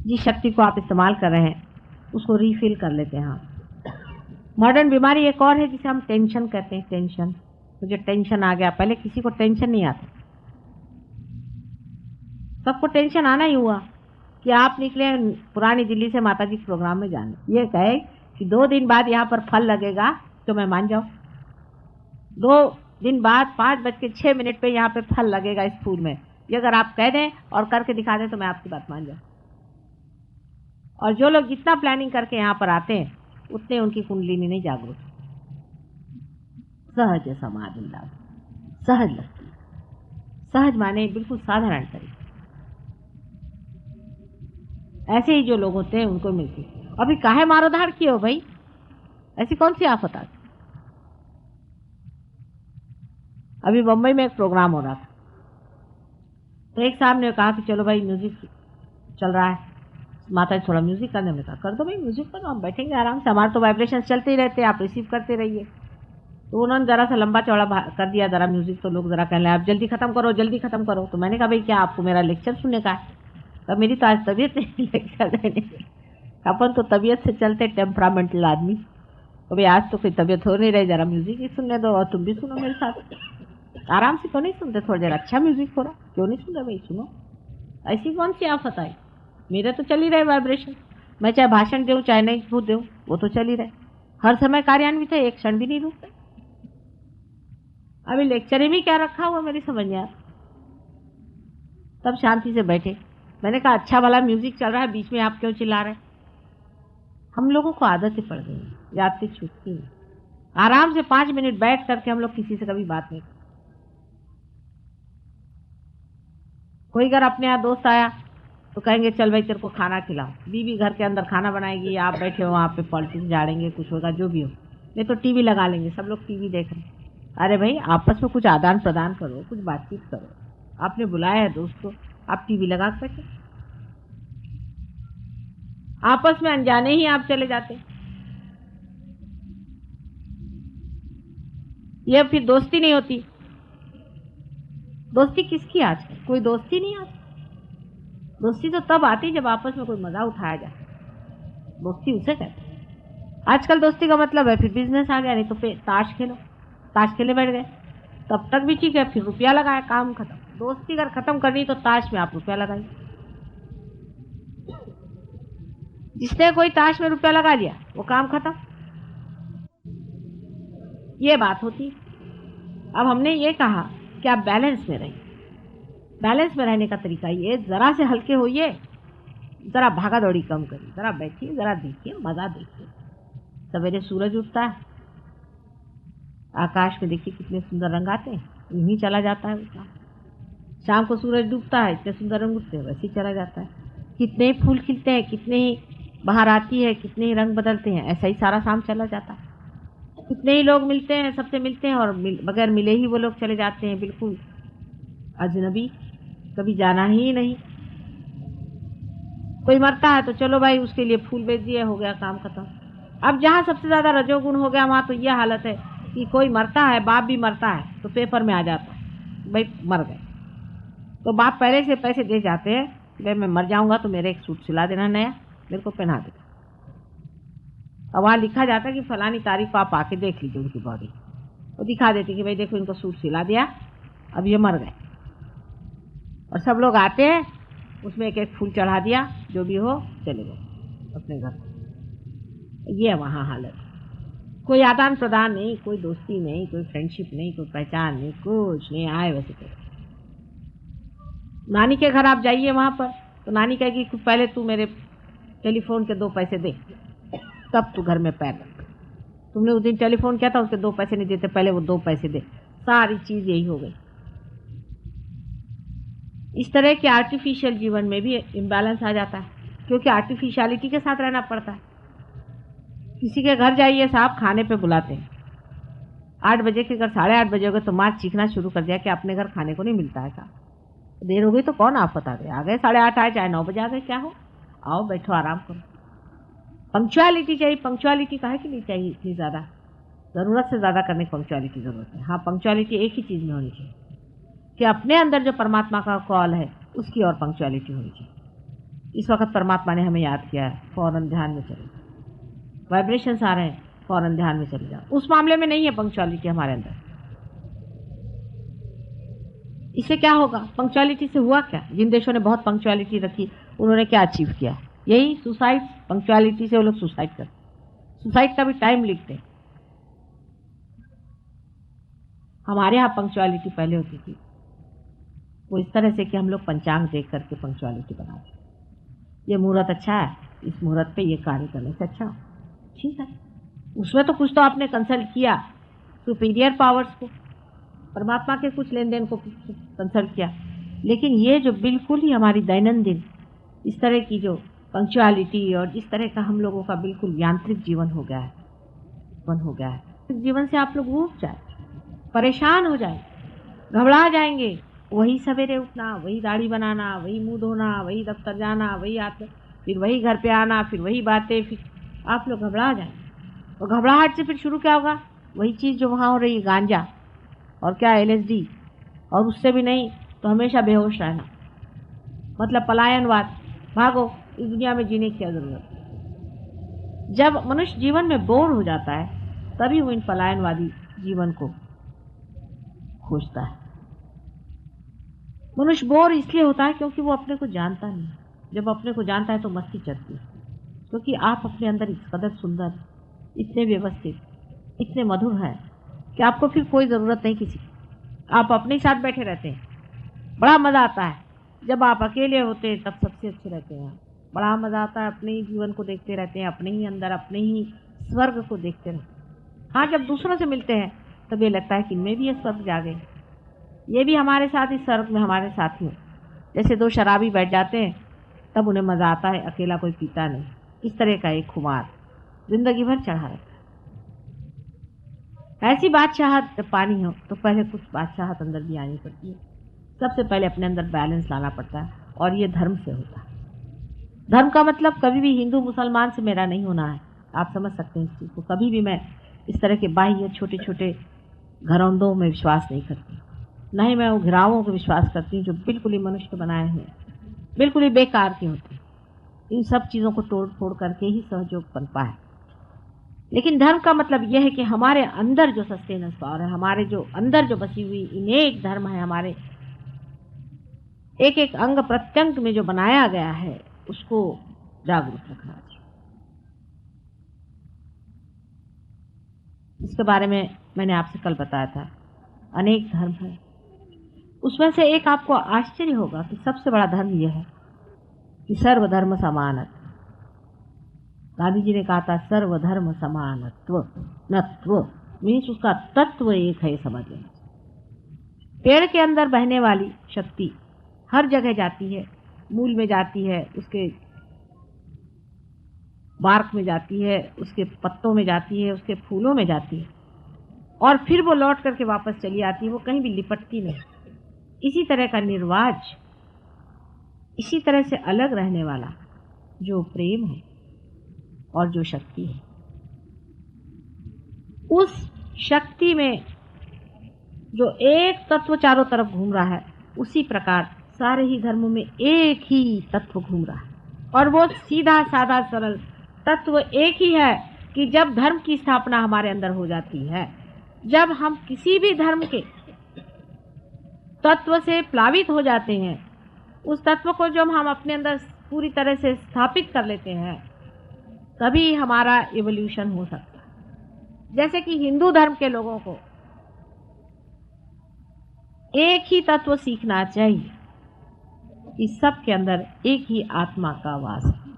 जिस शक्ति को आप इस्तेमाल कर रहे हैं उसको रीफिल कर लेते हैं। मॉडर्न बीमारी एक और है जिसे हम टेंशन कहते हैं। टेंशन, मुझे टेंशन आ गया। पहले किसी को टेंशन नहीं आता, सबको टेंशन आना ही हुआ कि आप निकले पुरानी दिल्ली से माता जी प्रोग्राम में जाने। ये कहे कि 2 दिन बाद यहाँ पर फल लगेगा तो मैं मान जाऊँ। 2 दिन बाद 5:06 पे यहाँ पे फल लगेगा इस फूल में, ये अगर आप कह दें और करके दिखा दें तो मैं आपकी बात मान जाऊँ। और जो लोग जितना प्लानिंग करके यहाँ पर आते हैं उतने उनकी कुंडलिनी नहीं जागरूक। सहज समाधि लाभ, सहज लगती। सहज माने बिल्कुल साधारण तरीके। ऐसे ही जो लोग होते हैं उनको मिलती। अभी काहे मारो धाड़ किए हो भाई, ऐसी कौन सी आफत आ। अभी बम्बई में एक प्रोग्राम हो रहा था तो एक साहब ने कहा कि चलो भाई म्यूजिक चल रहा है, माता जी थोड़ा म्यूजिक करने में। कहा कर दो भाई, म्यूजिक करो, हम बैठेंगे आराम से, हमारे तो वाइब्रेशन चलते ही रहते हैं, आप रिसीव करते रहिए। तो उन्होंने ज़रा सा लंबा चौड़ा कर दिया ज़रा म्यूजिक, तो लोग ज़रा कहने आप जल्दी ख़त्म करो जल्दी ख़त्म करो। तो मैंने कहा भाई क्या आपको मेरा लेक्चर सुनने का है? तो मेरी तो आज तबीयत नहीं लेक्चर देने की। अपन तो तबीयत से चलते टेम्परामेंटल आदमी, तो भाई आज तो कोई तबीयत हो नहीं रही, ज़रा म्यूजिक ही सुनने दो और तुम भी सुनो मेरे साथ। आराम से तो नहीं सुनते, थोड़ी देर अच्छा म्यूजिक हो रहा, क्यों नहीं सुन रहे भाई, सुनो। ऐसी कौन सी आफत आई? मेरे तो चल ही रहे वाइब्रेशन, मैं चाहे भाषण दूँ चाहे नहीं खुद दूँ वो तो चल ही रहे, हर समय कार्यान्वित है, एक क्षण भी नहीं रुकते। अभी लेक्चर में क्या रखा हुआ मेरी समझ में आ। तब शांति से बैठे। मैंने कहा अच्छा वाला म्यूजिक चल रहा है, बीच में आप क्यों चिल्ला रहे? हम लोगों को आदत ही पड़ गई, याद से छूटती है। आराम से 5 मिनट बैठ करके हम लोग किसी से कभी बात नहीं। कोई अगर अपने यहाँ दोस्त आया तो कहेंगे चल भाई तेरे को खाना खिलाओ, बीवी घर के अंदर खाना बनाएगी, आप बैठे हो वहाँ पे पॉलिटिक्स झाड़ेंगे, कुछ होगा जो भी हो, नहीं तो टीवी लगा लेंगे, सब लोग टीवी देख रहे हैं। अरे भाई आपस में कुछ आदान प्रदान करो, कुछ बातचीत करो। आपने बुलाया है दोस्त को, आप टीवी लगा सके? आपस में अनजाने ही आप चले जाते। ये फिर दोस्ती नहीं होती। दोस्ती किसकी आज? कोई दोस्ती नहीं आती। दोस्ती तो तब आती जब आपस में कोई मजा उठाया जाए, दोस्ती उसे कहते हैं। आजकल दोस्ती का मतलब है फिर बिजनेस आ गया, नहीं तो फिर ताश खेलो, ताश खेले बैठ गए, तब तक भी ठीक है, फिर रुपया लगाया, काम खत्म। दोस्ती अगर खत्म करनी तो ताश में आप रुपया लगाइए। जिसने कोई ताश में रुपया लगा लिया वो काम खत्म, ये बात होती। अब हमने ये कहा कि आप बैलेंस में रहिए। बैलेंस में रहने का तरीका ये, जरा से हल्के होइए, जरा भागा दौड़ी कम करिए, जरा बैठिए, जरा देखिए, मजा देखिए। सवेरे सूरज उगता है, आकाश में देखिए कितने सुंदर रंग आते हैं, यूं ही चला जाता है उसका। शाम को सूरज डूबता है, इतने सुंदर रंग उठते हैं, वैसे ही चला जाता है। कितने ही फूल खिलते हैं, कितने ही बाहर आती है, कितने ही रंग बदलते हैं, ऐसा ही सारा शाम चला जाता है। कितने ही लोग मिलते हैं, सबसे मिलते हैं और बगैर मिले ही वो लोग चले जाते हैं, बिल्कुल अजनबी, कभी जाना ही नहीं। कोई मरता है तो चलो भाई उसके लिए फूल बेच दिए, हो गया काम खत्म। अब जहाँ सबसे ज्यादा रजोगुण हो गया वहाँ तो यह हालत है कि कोई मरता है, बाप भी मरता है तो पेपर में आ जाता है भाई मर गए, तो बाप पहले से पैसे दे जाते हैं कि भाई मैं मर जाऊंगा तो मेरे एक सूट सिला देना नया, मेरे को पहना देना। और वहाँ लिखा जाता है कि फलानी तारीख को आप आके देख लीजिए उनकी बॉडी, वो दिखा देती कि भाई देखो इनको सूट सिला दिया, अब ये मर गए। और सब लोग आते हैं, उसमें एक एक फूल चढ़ा दिया, जो भी हो चले गए अपने घर। ये वहाँ हालत, कोई आदान प्रदान नहीं, कोई दोस्ती नहीं, कोई फ्रेंडशिप नहीं, कोई पहचान नहीं, कुछ नहीं, आए वैसे तो। नानी के घर आप जाइए वहाँ पर तो नानी कहेगी कि पहले तू मेरे टेलीफोन के 2 पैसे दे, तब तू घर में पैर रख। तुमने उस दिन टेलीफोन किया था, उसके 2 पैसे नहीं देते, पहले वो 2 पैसे दे। सारी चीज़ यही हो गई। इस तरह के आर्टिफिशियल जीवन में भी इम्बैलेंस आ जाता है, क्योंकि आर्टिफिशियलिटी के साथ रहना पड़ता है। किसी के घर जाइए, साहब खाने पे बुलाते हैं, 8 बजे के घर 8:30 बजे हो गए तो माँ चीखना शुरू कर दिया कि अपने घर खाने को नहीं मिलता है साहब। देर हो गई तो कौन आफत आ गए, आ गए 8:30 आए चाहे 9 बजे आ गए, क्या हो, आओ बैठो आराम करो। पंक्चुअलिटी चाहिए। पंक्चुअलिटी काहे की नहीं चाहिए इतनी ज़्यादा, ज़रूरत से ज़्यादा करने की पंक्चुअलिटी ज़रूरत है। हाँ पंक्चुअलिटी एक ही चीज़ में होनी चाहिए कि अपने अंदर जो परमात्मा का कॉल है उसकी और पंक्चुअलिटी होनी चाहिए। इस वक्त परमात्मा ने हमें याद किया है, फौरन ध्यान में चले जाओ। वाइब्रेशंस आ रहे हैं, फौरन ध्यान में चले जाओ। उस मामले में नहीं है पंक्चुअलिटी हमारे अंदर। इससे क्या होगा? पंक्चुअलिटी से हुआ क्या? जिन देशों ने बहुत पंक्चुअलिटी रखी, उन्होंने क्या अचीव किया? यही सुसाइड। पंक्चुअलिटी से वो लोग सुसाइड करते, सुसाइड का भी टाइम लिखते। हमारे यहाँ पंक्चुअलिटी पहले होती थी वो इस तरह से कि हम लोग पंचांग देख करके पंक्चुअलिटी बनाते। ये मुहूर्त अच्छा है, इस मुहूर्त पे ये कार्य करने से अच्छा हो, ठीक है। उसमें तो कुछ तो आपने कंसल्ट किया सुपीरियर पावर्स को, परमात्मा के कुछ लेन देन को कंसल्ट किया। लेकिन ये जो बिल्कुल ही हमारी दैनंदिन इस तरह की जो पंक्चुअलिटी और जिस तरह का हम लोगों का बिल्कुल यांत्रिक जीवन हो गया है, जीवन से आप लोग ऊब जाए, परेशान हो जाए, घबरा जाएंगे। वही सवेरे उठना, वही दाढ़ी बनाना, वही मुंह धोना, वही दफ्तर जाना, वही आते, फिर वही घर पे आना, फिर वही बातें, फिर आप लोग घबरा जाएंगे। और घबराहट से फिर शुरू क्या होगा? वही चीज़ जो वहाँ हो रही है, गांजा और क्या LSD, और उससे भी नहीं तो हमेशा बेहोश रहना, मतलब पलायनवाद। भागो, इस दुनिया में जीने की क्या जरूरत? जब मनुष्य जीवन में बोर हो जाता है तभी वो इन पलायनवादी जीवन को खोजता है। मनुष्य बोर इसलिए होता है क्योंकि वो अपने को जानता नहीं। जब अपने को जानता है तो मस्ती चढ़ती है, क्योंकि आप अपने अंदर इस कदर सुंदर, इतने व्यवस्थित, इतने मधुर हैं कि आपको फिर कोई ज़रूरत नहीं किसी। आप अपने साथ बैठे रहते हैं, बड़ा मज़ा आता है। जब आप अकेले होते हैं तब सबसे अच्छे रहते हैं, बड़ा मज़ा आता है। अपने ही जीवन को देखते रहते हैं, अपने ही अंदर, अपने ही स्वर्ग को देखते रहते हैं। हाँ, जब दूसरों से मिलते हैं तब ये लगता है कि इनमें भी ये स्वर्ग जागे, ये भी हमारे साथ इस स्वर्ग में हमारे साथी हो। जैसे दो शराबी बैठ जाते हैं तब उन्हें मज़ा आता है, अकेला कोई पीता नहीं। इस तरह का एक खुमार जिंदगी भर चढ़ा रहता है। ऐसी बादशाहत जब पानी हो तो पहले कुछ बादशाहत अंदर भी आनी पड़ती है। सबसे पहले अपने अंदर बैलेंस लाना पड़ता है, और ये धर्म से होता है। धर्म का मतलब कभी भी हिंदू मुसलमान से मेरा नहीं होना है। आप समझ सकते हैं इस चीज़ को। कभी भी मैं इस तरह के बाह्य छोटे छोटे घरौंदों में विश्वास नहीं करती, न ही मैं वो घिरावों को विश्वास करती हूँ जो बिल्कुल ही मनुष्य बनाए हैं, बिल्कुल ही बेकार की होती। इन सब चीज़ों को तोड़ फोड़ करके ही सहयोग बनता है। लेकिन धर्म का मतलब यह है कि हमारे अंदर जो सस्टेनेंस पावर है, हमारे जो अंदर जो बसी हुई अनेक धर्म है, हमारे एक एक अंग प्रत्यंग में जो बनाया गया है, उसको जागरूक रखना चाहिए। इसके बारे में मैंने आपसे कल बताया था। अनेक धर्म है, उसमें से एक आपको आश्चर्य होगा कि सबसे बड़ा धर्म यह है कि सर्वधर्म समानत्व। गांधी जी ने कहा था सर्वधर्म समानत्व, नत्व मीन्स उसका तत्व एक है, समझ लेना। पेड़ के अंदर बहने वाली शक्ति हर जगह जाती है, मूल में जाती है, उसके बार्क में जाती है, उसके पत्तों में जाती है, उसके फूलों में जाती है, और फिर वो लौट करके वापस चली आती है। वो कहीं भी लिपटती नहीं। इसी तरह का निर्वाज, इसी तरह से अलग रहने वाला जो प्रेम है और जो शक्ति है, उस शक्ति में जो एक तत्व चारों तरफ घूम रहा है, उसी प्रकार सारे ही धर्मों में एक ही तत्व घूम रहा है। और वो सीधा साधा सरल तत्व एक ही है कि जब धर्म की स्थापना हमारे अंदर हो जाती है, जब हम किसी भी धर्म के तत्व से प्लावित हो जाते हैं, उस तत्व को जब हम अपने अंदर पूरी तरह से स्थापित कर लेते हैं, तभी हमारा इवोल्यूशन हो सकता है। जैसे कि हिंदू धर्म के लोगों को एक ही तत्व सीखना चाहिए कि सबके अंदर एक ही आत्मा का वास है,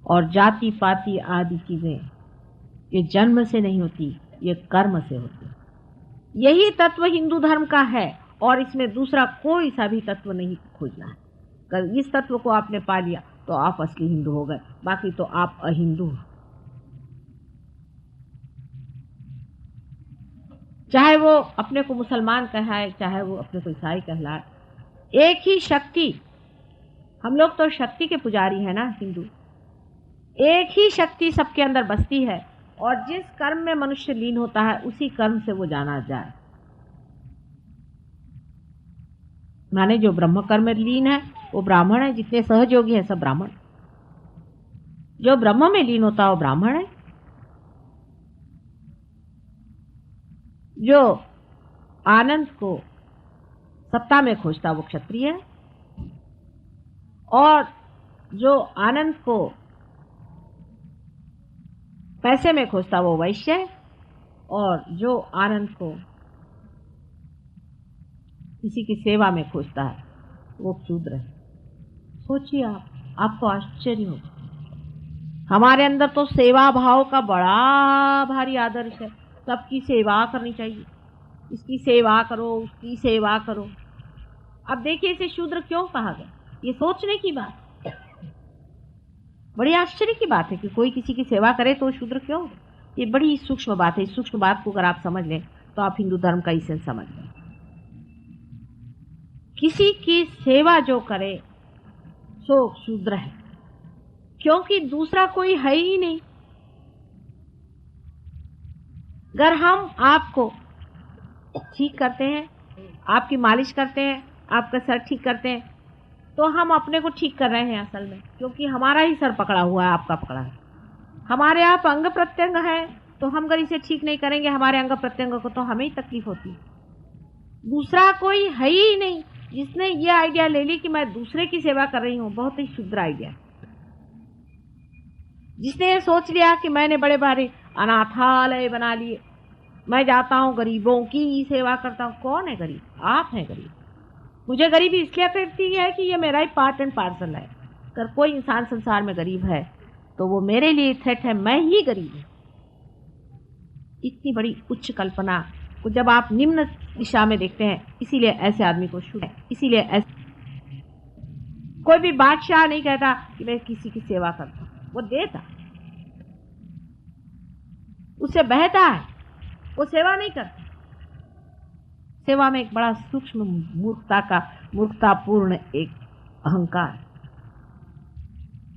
और जाति पाति आदि चीजें ये जन्म से नहीं होती, ये कर्म से होती। यही तत्व हिंदू धर्म का है, और इसमें दूसरा कोई सा भी तत्व नहीं खोजना है। अगर इस तत्व को आपने पा लिया तो आप असली हिंदू हो गए, बाकी तो आप अहिंदू। चाहे वो अपने को मुसलमान कहलाए, चाहे वो अपने को ईसाई कहलाए, एक ही शक्ति। हम लोग तो शक्ति के पुजारी हैं ना हिंदू। एक ही शक्ति सबके अंदर बसती है, और जिस कर्म में मनुष्य लीन होता है उसी कर्म से वो जाना जाए। माने जो ब्रह्म कर्म में लीन है वो ब्राह्मण है, जितने सहयोगी हैं सब ब्राह्मण। जो ब्रह्म में लीन होता है वो ब्राह्मण है। जो आनंद को सत्ता में खोजता वो क्षत्रिय है, और जो आनंद को पैसे में खोजता वो वैश्य है, और जो आनंद को किसी की सेवा में खोजता है वो शूद्र है। सोचिए आपको आश्चर्य होगा। हमारे अंदर तो सेवा भाव का बड़ा भारी आदर्श है, सबकी सेवा करनी चाहिए, इसकी सेवा करो, उसकी सेवा करो। अब देखिए इसे शूद्र क्यों कहा गया, ये सोचने की बात, बड़ी आश्चर्य की बात है कि कोई किसी की सेवा करे तो शूद्र क्यों। ये बड़ी सूक्ष्म बात है। इस सूक्ष्म बात को अगर आप समझ लें तो आप हिंदू धर्म का इसे समझ लें। किसी की सेवा जो करे सो शूद्र है, क्योंकि दूसरा कोई है ही नहीं। अगर हम आपको ठीक करते हैं, आपकी मालिश करते हैं, आपका सर ठीक करते हैं, तो हम अपने को ठीक कर रहे हैं असल में, क्योंकि हमारा ही सर पकड़ा हुआ है, आपका पकड़ा है। हमारे आप अंग प्रत्यंग है, तो हम अगर इसे ठीक नहीं करेंगे हमारे अंग प्रत्यंग को, तो हमें ही तकलीफ होती है। दूसरा कोई है ही नहीं जिसने ये आइडिया ले ली कि मैं दूसरे की सेवा कर रही हूं, बहुत ही शुद्र आइडिया। जिसने ये सोच लिया कि मैंने बड़े बड़े अनाथालय बना लिए, मैं जाता हूं गरीबों की सेवा करता हूं। कौन है गरीब? आप हैं गरीब। मुझे गरीबी इसलिए करती है कि ये मेरा ही पार्ट एंड पार्सल है। अगर कोई इंसान संसार में गरीब है तो वो मेरे लिए थ्रेट है, मैं ही गरीब हूं। इतनी बड़ी उच्च कल्पना को जब आप निम्न दिशा में देखते हैं, इसीलिए ऐसे आदमी को शुद्ध है। इसीलिए ऐसे कोई भी बादशाह नहीं कहता कि मैं किसी की सेवा करता हूं, वो देता, उससे बहता है, वो सेवा नहीं करता। सेवा में एक बड़ा सूक्ष्म मूर्खतापूर्ण एक अहंकार।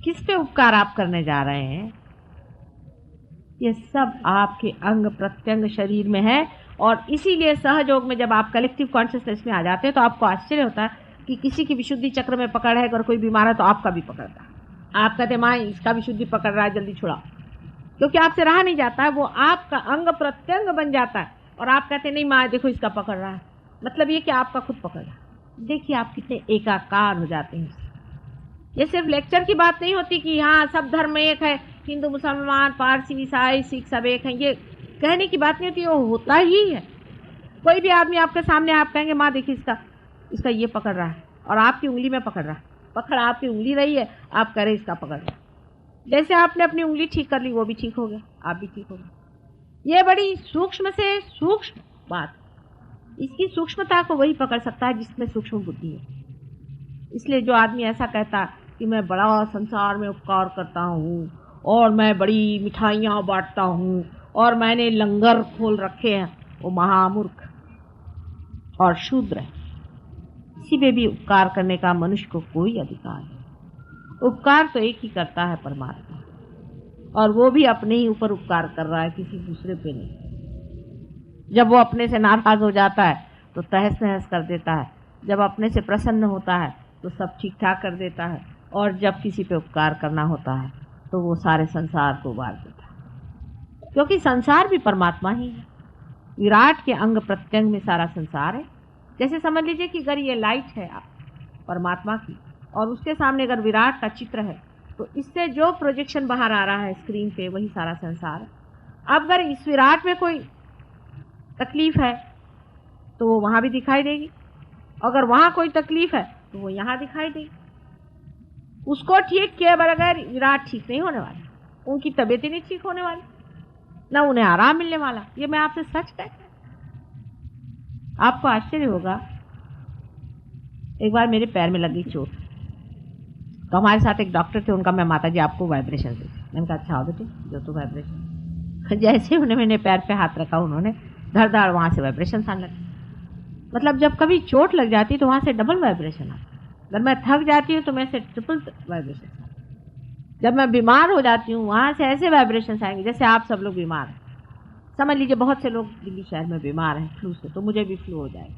किस पे उपकार आप करने जा रहे हैं? ये सब आपके अंग प्रत्यंग शरीर में है, और इसीलिए सहयोग में जब आप कलेक्टिव कॉन्शियसनेस में आ जाते हैं तो आपको आश्चर्य होता है कि किसी की विशुद्धि चक्र में पकड़ है, अगर कोई बीमार है तो आपका भी पकड़ता है। आप कहते माँ इसका विशुद्धि पकड़ रहा है, जल्दी छुड़ाओ, क्योंकि आपसे रहा नहीं जाता है, वो आपका अंग प्रत्यंग बन जाता है। और आप कहते नहीं माँ देखो इसका पकड़ रहा है, मतलब ये कि आपका खुद पकड़ रहा है। देखिए आप कितने एकाकार हो जाते हैं। ये सिर्फ लेक्चर की बात नहीं होती कि हाँ सब धर्म एक है, हिंदू मुसलमान पारसी ईसाई सिख सब एक हैं, ये कहने की बात नहीं होती, वो होता ही है। कोई भी आदमी आपके सामने, आप कहेंगे माँ देखिए इसका ये पकड़ रहा है, और आपकी उंगली में पकड़ रहा है, पकड़ आपकी उंगली रही है, आप कह रहे इसका पकड़ रहा है। जैसे आपने अपनी उंगली ठीक कर ली, वो भी ठीक हो गया, आप भी ठीक हो गए। ये बड़ी सूक्ष्म से सूक्ष्म बात। इसकी सूक्ष्मता को वही पकड़ सकता है जिसमें सूक्ष्म बुद्धि है। इसलिए जो आदमी ऐसा कहता कि मैं बड़ा संसार में उपकार करता हूँ, और मैं बड़ी मिठाइयाँ बांटता हूँ, और मैंने लंगर खोल रखे हैं, वो महामूर्ख और शूद्र है। किसी पे भी उपकार करने का मनुष्य को कोई अधिकार नहीं। उपकार तो एक ही करता है, परमात्मा, और वो भी अपने ही ऊपर उपकार कर रहा है, किसी दूसरे पे नहीं। जब वो अपने से नाराज हो जाता है तो तहस नहस कर देता है, जब अपने से प्रसन्न होता है तो सब ठीक ठाक कर देता है, और जब किसी पे उपकार करना होता है तो वो सारे संसार को उबार देता है, क्योंकि संसार भी परमात्मा ही है। विराट के अंग प्रत्यंग में सारा संसार है। जैसे समझ लीजिए कि अगर ये लाइट है परमात्मा की, और उसके सामने अगर विराट का चित्र है, तो इससे जो प्रोजेक्शन बाहर आ रहा है स्क्रीन पे, वही सारा संसार है। अब अगर इस विराट में कोई तकलीफ है तो वो वहां भी दिखाई देगी, अगर वहां कोई तकलीफ है तो वो यहाँ दिखाई देगी। उसको ठीक किए बगैर विराट ठीक नहीं होने वाला, उनकी तबीयत ही नहीं ठीक होने वाली, ना उन्हें आराम मिलने वाला। ये मैं आपसे सच कहता हूं। आपको आश्चर्य होगा, एक बार मेरे पैर में लगी चोट, तो हमारे साथ एक डॉक्टर थे, उनका मैं माता जी आपको वाइब्रेशन दी। मैंने कहा अच्छा हो बेटे, जो तो वाइब्रेशन। जैसे उन्होंने मैंने पैर पे हाथ रखा, उन्होंने धड़ धड़ वहाँ से वाइब्रेशन आने लगे। मतलब जब कभी चोट लग जाती तो वहाँ से डबल वाइब्रेशन आता। अगर मैं थक जाती हूँ तो मैं से ट्रिपल वाइब्रेशन आता। जब मैं बीमार हो जाती हूँ वहाँ से ऐसे वाइब्रेशन आएंगे जैसे आप सब लोग बीमार हैं। समझ लीजिए बहुत से लोग दिल्ली शहर में बीमार हैं फ्लू से, तो मुझे भी फ्लू हो जाएगा।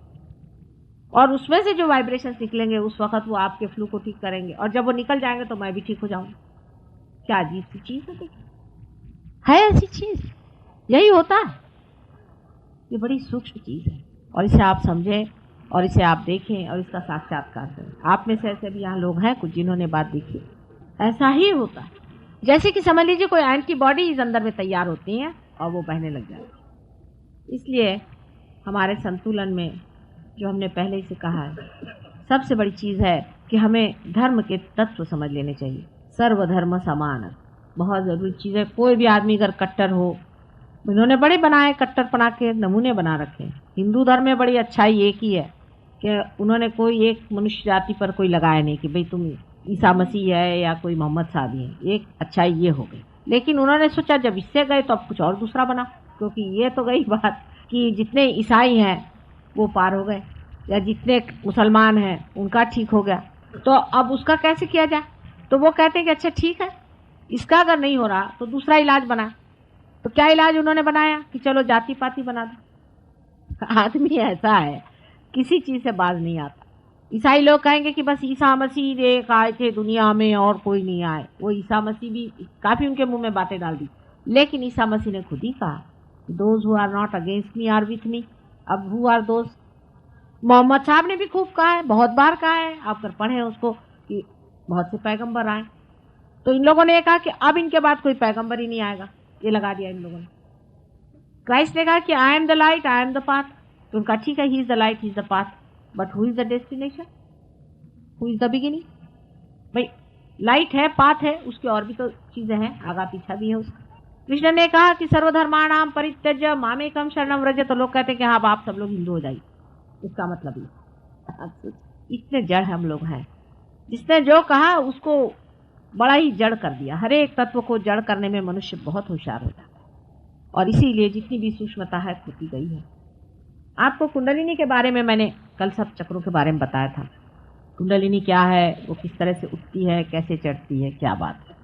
और उसमें से जो वाइब्रेशंस निकलेंगे उस वक्त वो आपके फ्लू को ठीक करेंगे, और जब वो निकल जाएंगे तो मैं भी ठीक हो जाऊंगी। क्या अजीब सी चीज है ऐसी चीज, यही होता है। ये बड़ी सूक्ष्म चीज है, और इसे आप समझें और इसे आप देखें और इसका साक्षात्कार करें। आप में से ऐसे भी यहाँ लोग हैं कुछ जिन्होंने बात देखी, ऐसा ही होता है। जैसे कि समझ लीजिए कोई एंटीबॉडीज अंदर में तैयार होती हैं और वो बहने लग जाती है। इसलिए हमारे संतुलन में जो हमने पहले ही से कहा है, सबसे बड़ी चीज़ है कि हमें धर्म के तत्व समझ लेने चाहिए। सर्वधर्म समान बहुत ज़रूरी चीज़ है। कोई भी आदमी अगर कट्टर हो, इन्होंने बड़े बनाए कट्टरपना के नमूने बना रखे हैं। हिंदू धर्म में बड़ी अच्छाई एक ही है कि उन्होंने कोई एक मनुष्य जाति पर कोई लगाया नहीं कि भाई तुम ईसा मसीह है या कोई मोहम्मद सादी है। एक अच्छाई ये हो गई, लेकिन उन्होंने सोचा जब इससे गए तो अब कुछ और दूसरा बना, क्योंकि ये तो गई बात कि जितने ईसाई हैं वो पार हो गए या जितने मुसलमान हैं उनका ठीक हो गया, तो अब उसका कैसे किया जाए। तो वो कहते हैं कि अच्छा ठीक है, इसका अगर नहीं हो रहा तो दूसरा इलाज बना। तो क्या इलाज उन्होंने बनाया कि चलो जाति पाति बना दो। आदमी ऐसा है, किसी चीज़ से बाज नहीं आता। ईसाई लोग कहेंगे कि बस ईसा मसीह एक आए थे दुनिया में और कोई नहीं आए। वो ईसा मसीह भी काफ़ी उनके मुंह में बातें डाल दी, लेकिन ईसा मसीह ने खुद ही कहा those who are not against me are with me. अब हु आर दोज, मोहम्मद साहब ने भी खूब कहा है, बहुत बार कहा है, आप अगर पढ़ें उसको कि बहुत से पैगंबर आए। तो इन लोगों ने कहा कि अब इनके बाद कोई पैगंबर ही नहीं आएगा, ये लगा दिया इन लोगों ने। क्राइस्ट ने कहा कि I am the light, I am the path. तो उनका ठीक है, he is the light, he is the path, but who is the destination, who is the beginning. भाई लाइट है, पाथ है, उसकी और भी तो चीजें हैं, आगा पीछा भी है उसका। कृष्ण ने कहा कि सर्वधर्माणाम परित्यज्य मामेकम शरणम व्रज। तो लोग कहते हैं कि हाँ आप सब लोग हिंदू हो जाइए। इसका मतलब ये इतने जड़ हम लोग हैं, जिसने जो कहा उसको बड़ा ही जड़ कर दिया। हर एक तत्व को जड़ करने में मनुष्य बहुत होशियार हो जाता है, और इसीलिए जितनी भी सूक्ष्मता है खोती गई है। आपको कुंडलिनी के बारे में मैंने कल सब चक्रों के बारे में बताया था। कुंडलिनी क्या है, वो किस तरह से उठती है, कैसे चढ़ती है, क्या बात है।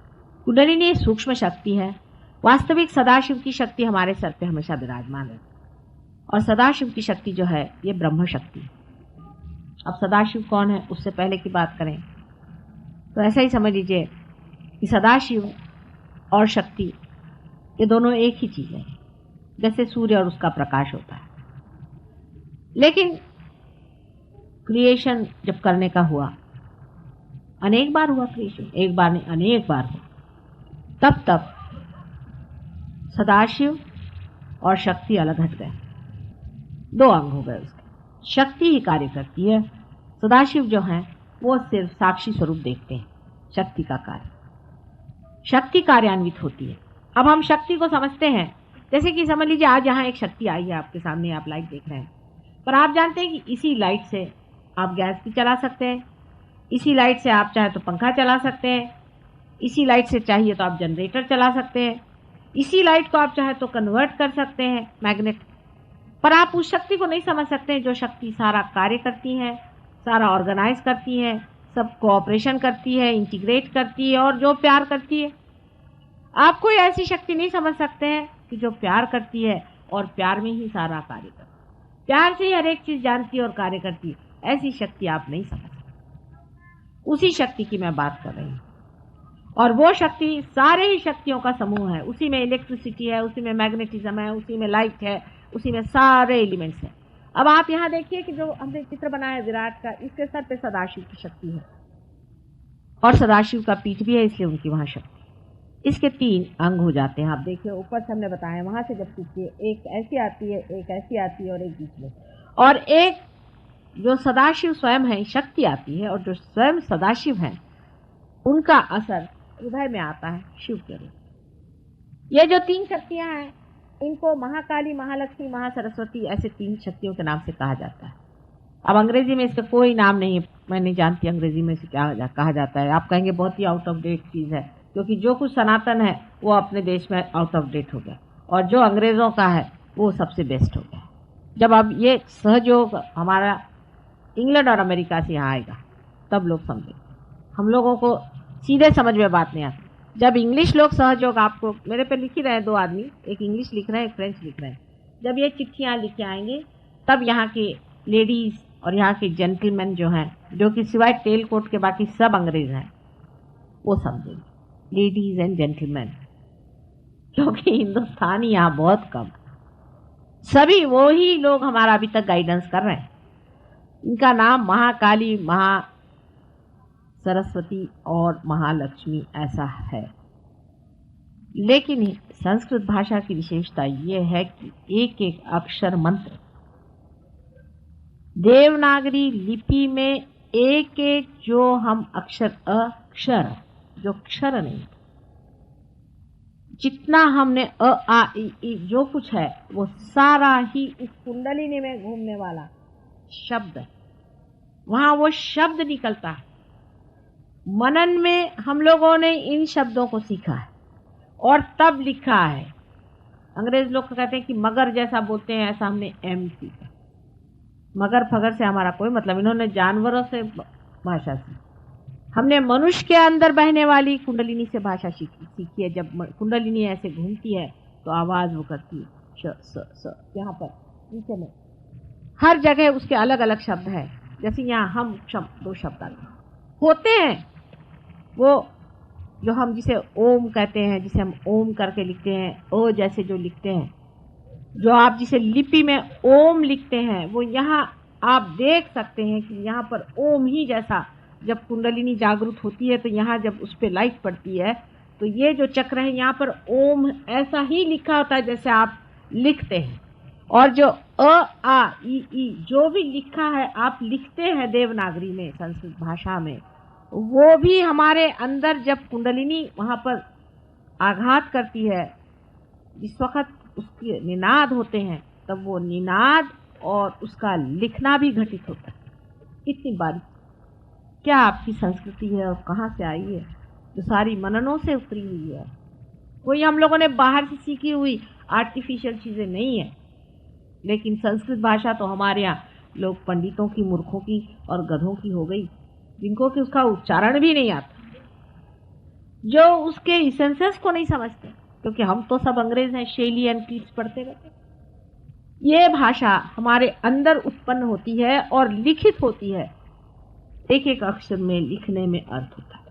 कुंडलिनी सूक्ष्म शक्ति है। वास्तविक सदाशिव की शक्ति हमारे सर पे हमेशा विराजमान है, और सदाशिव की शक्ति जो है ये ब्रह्म शक्ति है। अब सदाशिव कौन है उससे पहले की बात करें तो ऐसा ही समझ लीजिए कि सदाशिव और शक्ति ये दोनों एक ही चीज़ है, जैसे सूर्य और उसका प्रकाश होता है। लेकिन क्रिएशन जब करने का हुआ, अनेक बार हुआ क्रिएशन, एक बार नहीं अनेक बार हुआ, तब सदाशिव और शक्ति अलग हट गए, दो अंग हो गए उसके। शक्ति ही कार्य करती है, सदाशिव जो हैं वो सिर्फ साक्षी स्वरूप देखते हैं शक्ति का कार्य। शक्ति कार्यान्वित होती है। अब हम शक्ति को समझते हैं, जैसे कि समझ लीजिए आज यहाँ एक शक्ति आई है आपके सामने, आप लाइट देख रहे हैं, पर आप जानते हैं कि इसी लाइट से आप गैस भी चला सकते हैं, इसी लाइट से आप चाहे तो पंखा चला सकते हैं, इसी लाइट से चाहिए तो आप जनरेटर चला सकते हैं, इसी लाइट को आप चाहे तो कन्वर्ट कर सकते हैं मैग्नेट। पर आप उस शक्ति को नहीं समझ सकते हैं जो शक्ति सारा कार्य करती है, सारा ऑर्गेनाइज करती है, सब कोऑपरेशन करती है, इंटीग्रेट करती है और जो प्यार करती है। आप कोई ऐसी शक्ति नहीं समझ सकते हैं कि जो प्यार करती है और प्यार में ही सारा कार्य करती है, प्यार से ही हर एक चीज जानती है और कार्य करती है। ऐसी शक्ति आप नहीं समझ सकते। उसी शक्ति की मैं बात कर रही हूँ, और वो शक्ति सारे ही शक्तियों का समूह है। उसी में इलेक्ट्रिसिटी है, उसी में मैग्नेटिज्म है, उसी में लाइट है, उसी में सारे एलिमेंट्स हैं। अब आप यहाँ देखिए कि जो हमने चित्र बनाया है विराट का, इसके सर पे सदाशिव की शक्ति है और सदाशिव का पीठ भी है, इसलिए उनकी वहाँ शक्ति। इसके 3 अंग हो जाते हैं। आप देखिए ऊपर से हमने बताया, वहाँ से जब खींचिए एक ऐसी आती है, एक ऐसी आती है और एक बीच में, और एक जो सदाशिव स्वयं है शक्ति आती है, और जो स्वयं सदाशिव है उनका असर हृदय में आता है शिव के रूप। ये जो 3 शक्तियाँ हैं इनको महाकाली, महालक्ष्मी, महासरस्वती ऐसे 3 शक्तियों के नाम से कहा जाता है। अब अंग्रेजी में इसका कोई नाम नहीं है, मैं नहीं जानती अंग्रेजी में इसे क्या कहा जाता है। आप कहेंगे बहुत ही आउट ऑफ डेट चीज़ है, क्योंकि जो कुछ सनातन है वो अपने देश में आउट ऑफ डेट हो गया, और जो अंग्रेज़ों का है वो सबसे बेस्ट हो गया। जब अब ये सहयोग हमारा इंग्लैंड और अमेरिका से यहाँ आएगा तब लोग समझेंगे। हम लोगों को सीधे समझ में बात नहीं आती। जब इंग्लिश लोग सहयोग, आपको मेरे पे लिख ही रहे हैं 2 आदमी, एक इंग्लिश लिख रहे हैं, एक फ्रेंच लिख रहे हैं, जब ये चिट्ठियाँ लिख के आएंगे तब यहाँ के लेडीज़ और यहाँ के जेंटलमैन जो हैं, जो कि सिवाय टेल कोट के बाकी सब अंग्रेज हैं, वो समझेंगे, लेडीज एंड जेंटलमैन, क्योंकि हिंदुस्तानी यहाँ बहुत कम, सभी वो ही लोग हमारा अभी तक गाइडेंस कर रहे हैं। इनका नाम महाकाली, महा सरस्वती और महालक्ष्मी ऐसा है। लेकिन संस्कृत भाषा की विशेषता ये है कि एक एक अक्षर मंत्र, देवनागरी लिपि में एक एक जो हम अक्षर, अक्षर जो अक्षर नहीं, जितना हमने अ आ इ जो कुछ है वो सारा ही उस कुंडलिनी में घूमने वाला शब्द है। वहां वो शब्द निकलता है। मनन में हम लोगों ने इन शब्दों को सीखा है और तब लिखा है। अंग्रेज लोग कहते हैं कि मगर जैसा बोलते हैं, ऐसा हमने एम सीखा। मगर फगर से हमारा कोई मतलब, इन्होंने जानवरों से भाषा सीखी, हमने मनुष्य के अंदर बहने वाली कुंडलिनी से भाषा सीखी है। जब कुंडलिनी ऐसे घूमती है तो आवाज वो करती है श स स, यहाँ पर नीचे में हर जगह उसके अलग अलग शब्द है। जैसे यहाँ हम शब्द, दो शब्द होते हैं, वो जो हम जिसे ओम कहते हैं, जिसे हम ओम करके लिखते हैं, ओ जैसे जो लिखते हैं, जो आप जिसे लिपि में ओम लिखते हैं, वो यहाँ आप देख सकते हैं कि यहाँ पर ओम ही जैसा जब कुंडलिनी जागृत होती है तो यहाँ जब उस पर लाइट पड़ती है तो ये जो चक्र है यहाँ पर ओम ऐसा ही लिखा होता है जैसे आप लिखते हैं। और जो अ आ ई जो भी लिखा है आप लिखते हैं देवनागरी में, संस्कृत भाषा में, वो भी हमारे अंदर जब कुंडलिनी वहाँ पर आघात करती है, जिस वक्त उसके निनाद होते हैं, तब वो निनाद और उसका लिखना भी घटित होता है। इतनी बारीक क्या आपकी संस्कृति है और कहाँ से आई है, जो सारी मननों से उतरी हुई है। कोई हम लोगों ने बाहर से सीखी हुई आर्टिफिशियल चीज़ें नहीं है। लेकिन संस्कृत भाषा तो हमारे यहाँ लोग पंडितों की, मूर्खों की और गधों की हो गई, जिनको कि उसका उच्चारण भी नहीं आता, जो उसके इसेंसेस को नहीं समझते, क्योंकि हम तो सब अंग्रेज हैं, शेली एंड कीट्स पढ़ते रहते। ये भाषा हमारे अंदर उत्पन्न होती है और लिखित होती है, एक एक अक्षर में लिखने में अर्थ होता है।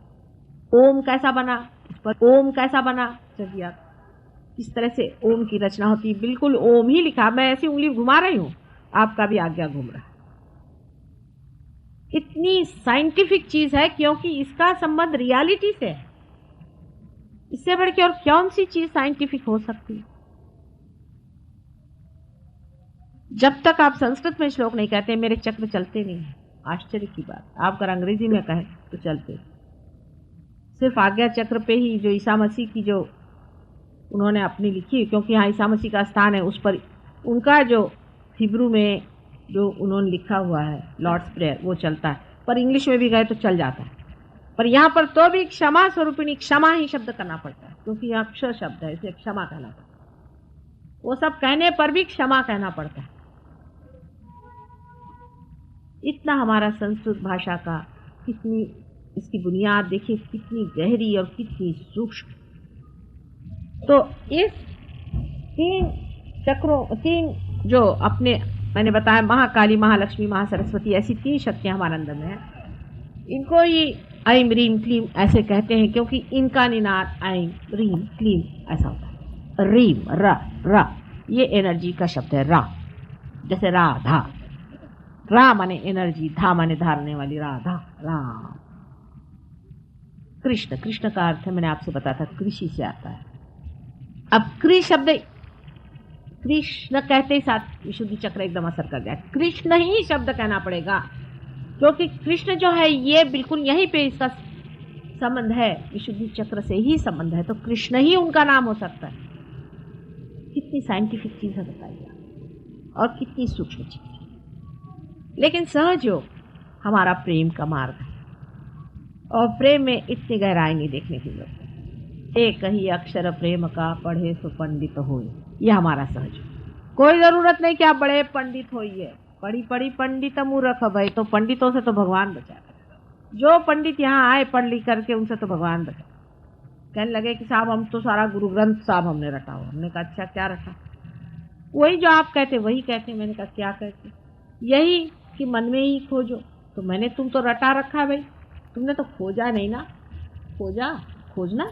ओम कैसा बना, इस पर ओम कैसा बना, चलिए किस तरह से ओम की रचना होती है, बिल्कुल ओम ही लिखा। मैं ऐसी उंगली घुमा रही हूँ, आपका भी आज्ञा घूम रहा है। इतनी साइंटिफिक चीज है, क्योंकि इसका संबंध रियलिटी से है। इससे बढ़ के और कौन सी चीज साइंटिफिक हो सकती है। जब तक आप संस्कृत में श्लोक नहीं कहते मेरे चक्र चलते नहीं है, आश्चर्य की बात। आप अगर अंग्रेजी में कहें तो चलते, सिर्फ आज्ञा चक्र पे ही, जो ईसा मसीह की जो उन्होंने अपनी लिखी, क्योंकि यहाँ ईसा मसीह का स्थान है, उस पर उनका जो हिब्रू में जो उन्होंने लिखा हुआ है लॉर्ड्स प्रेयर, वो चलता है। पर इंग्लिश में भी गए तो चल जाता है, पर यहाँ पर तो भी क्षमा स्वरूपिणी, क्षमा ही शब्द करना पड़ता है, क्योंकि यहाँ अक्षर शब्द है, इसे क्षमा कहना पड़ता है। वो सब कहने पर भी क्षमा कहना पड़ता है। इतना हमारा संस्कृत भाषा का, कितनी इसकी बुनियाद देखिए, कितनी गहरी और कितनी सूक्ष्म। तो इस तीन चक्रों, तीन जो अपने मैंने बताया, महाकाली, महालक्ष्मी, महासरस्वती, ऐसी तीन शक्तियां हमारे अंदर में है। इनको ही ऐं रीम क्लीम ऐसे कहते हैं, क्योंकि इनका निनाद ऐं रीम क्लीम ऐसा होता है। रीम रा, ये एनर्जी का शब्द है। रा जैसे राधा, रा माने एनर्जी, धा माने धारने वाली, राधा, राम। कृष्ण, कृष्ण का अर्थ है, मैंने आपसे बताया था, कृषि से आता है। अब कृ शब्द, कृष्ण कहते ही साथ विशुद्धि चक्र एकदम असर कर जाए। कृष्ण ही शब्द कहना पड़ेगा, क्योंकि कृष्ण जो है ये बिल्कुल यहीं पे इसका संबंध है, विशुद्धि चक्र से ही संबंध है, तो कृष्ण ही उनका नाम हो सकता है। कितनी साइंटिफिक चीज है बताइए, और कितनी सूक्ष्म चीज। लेकिन सहज योग हमारा प्रेम का मार्ग है, और प्रेम में इतनी गहराई नहीं देखने की जरूरत है। एक ही अक्षर प्रेम का, पढ़े सो पंडित होए, यह हमारा सहज योग। कोई जरूरत नहीं कि आप बड़े पंडित होइए, पढ़ी पढ़ी पंडित मूर्ख भाई, तो पंडितों से तो भगवान बचा। जो पंडित यहाँ आए पढ़ लिख करके, उनसे तो भगवान बचा। कहने लगे कि साहब हम तो सारा गुरु ग्रंथ साहब हमने रटा हुआ। हमने कहा अच्छा क्या रटा? वही जो आप कहते वही कहते। मैंने कहा क्या कहते? यही कि मन में ही खोजो। तो मैंने तुम तो रटा रखा है भाई, तुमने तो खोजा नहीं ना, खोजा खोजना।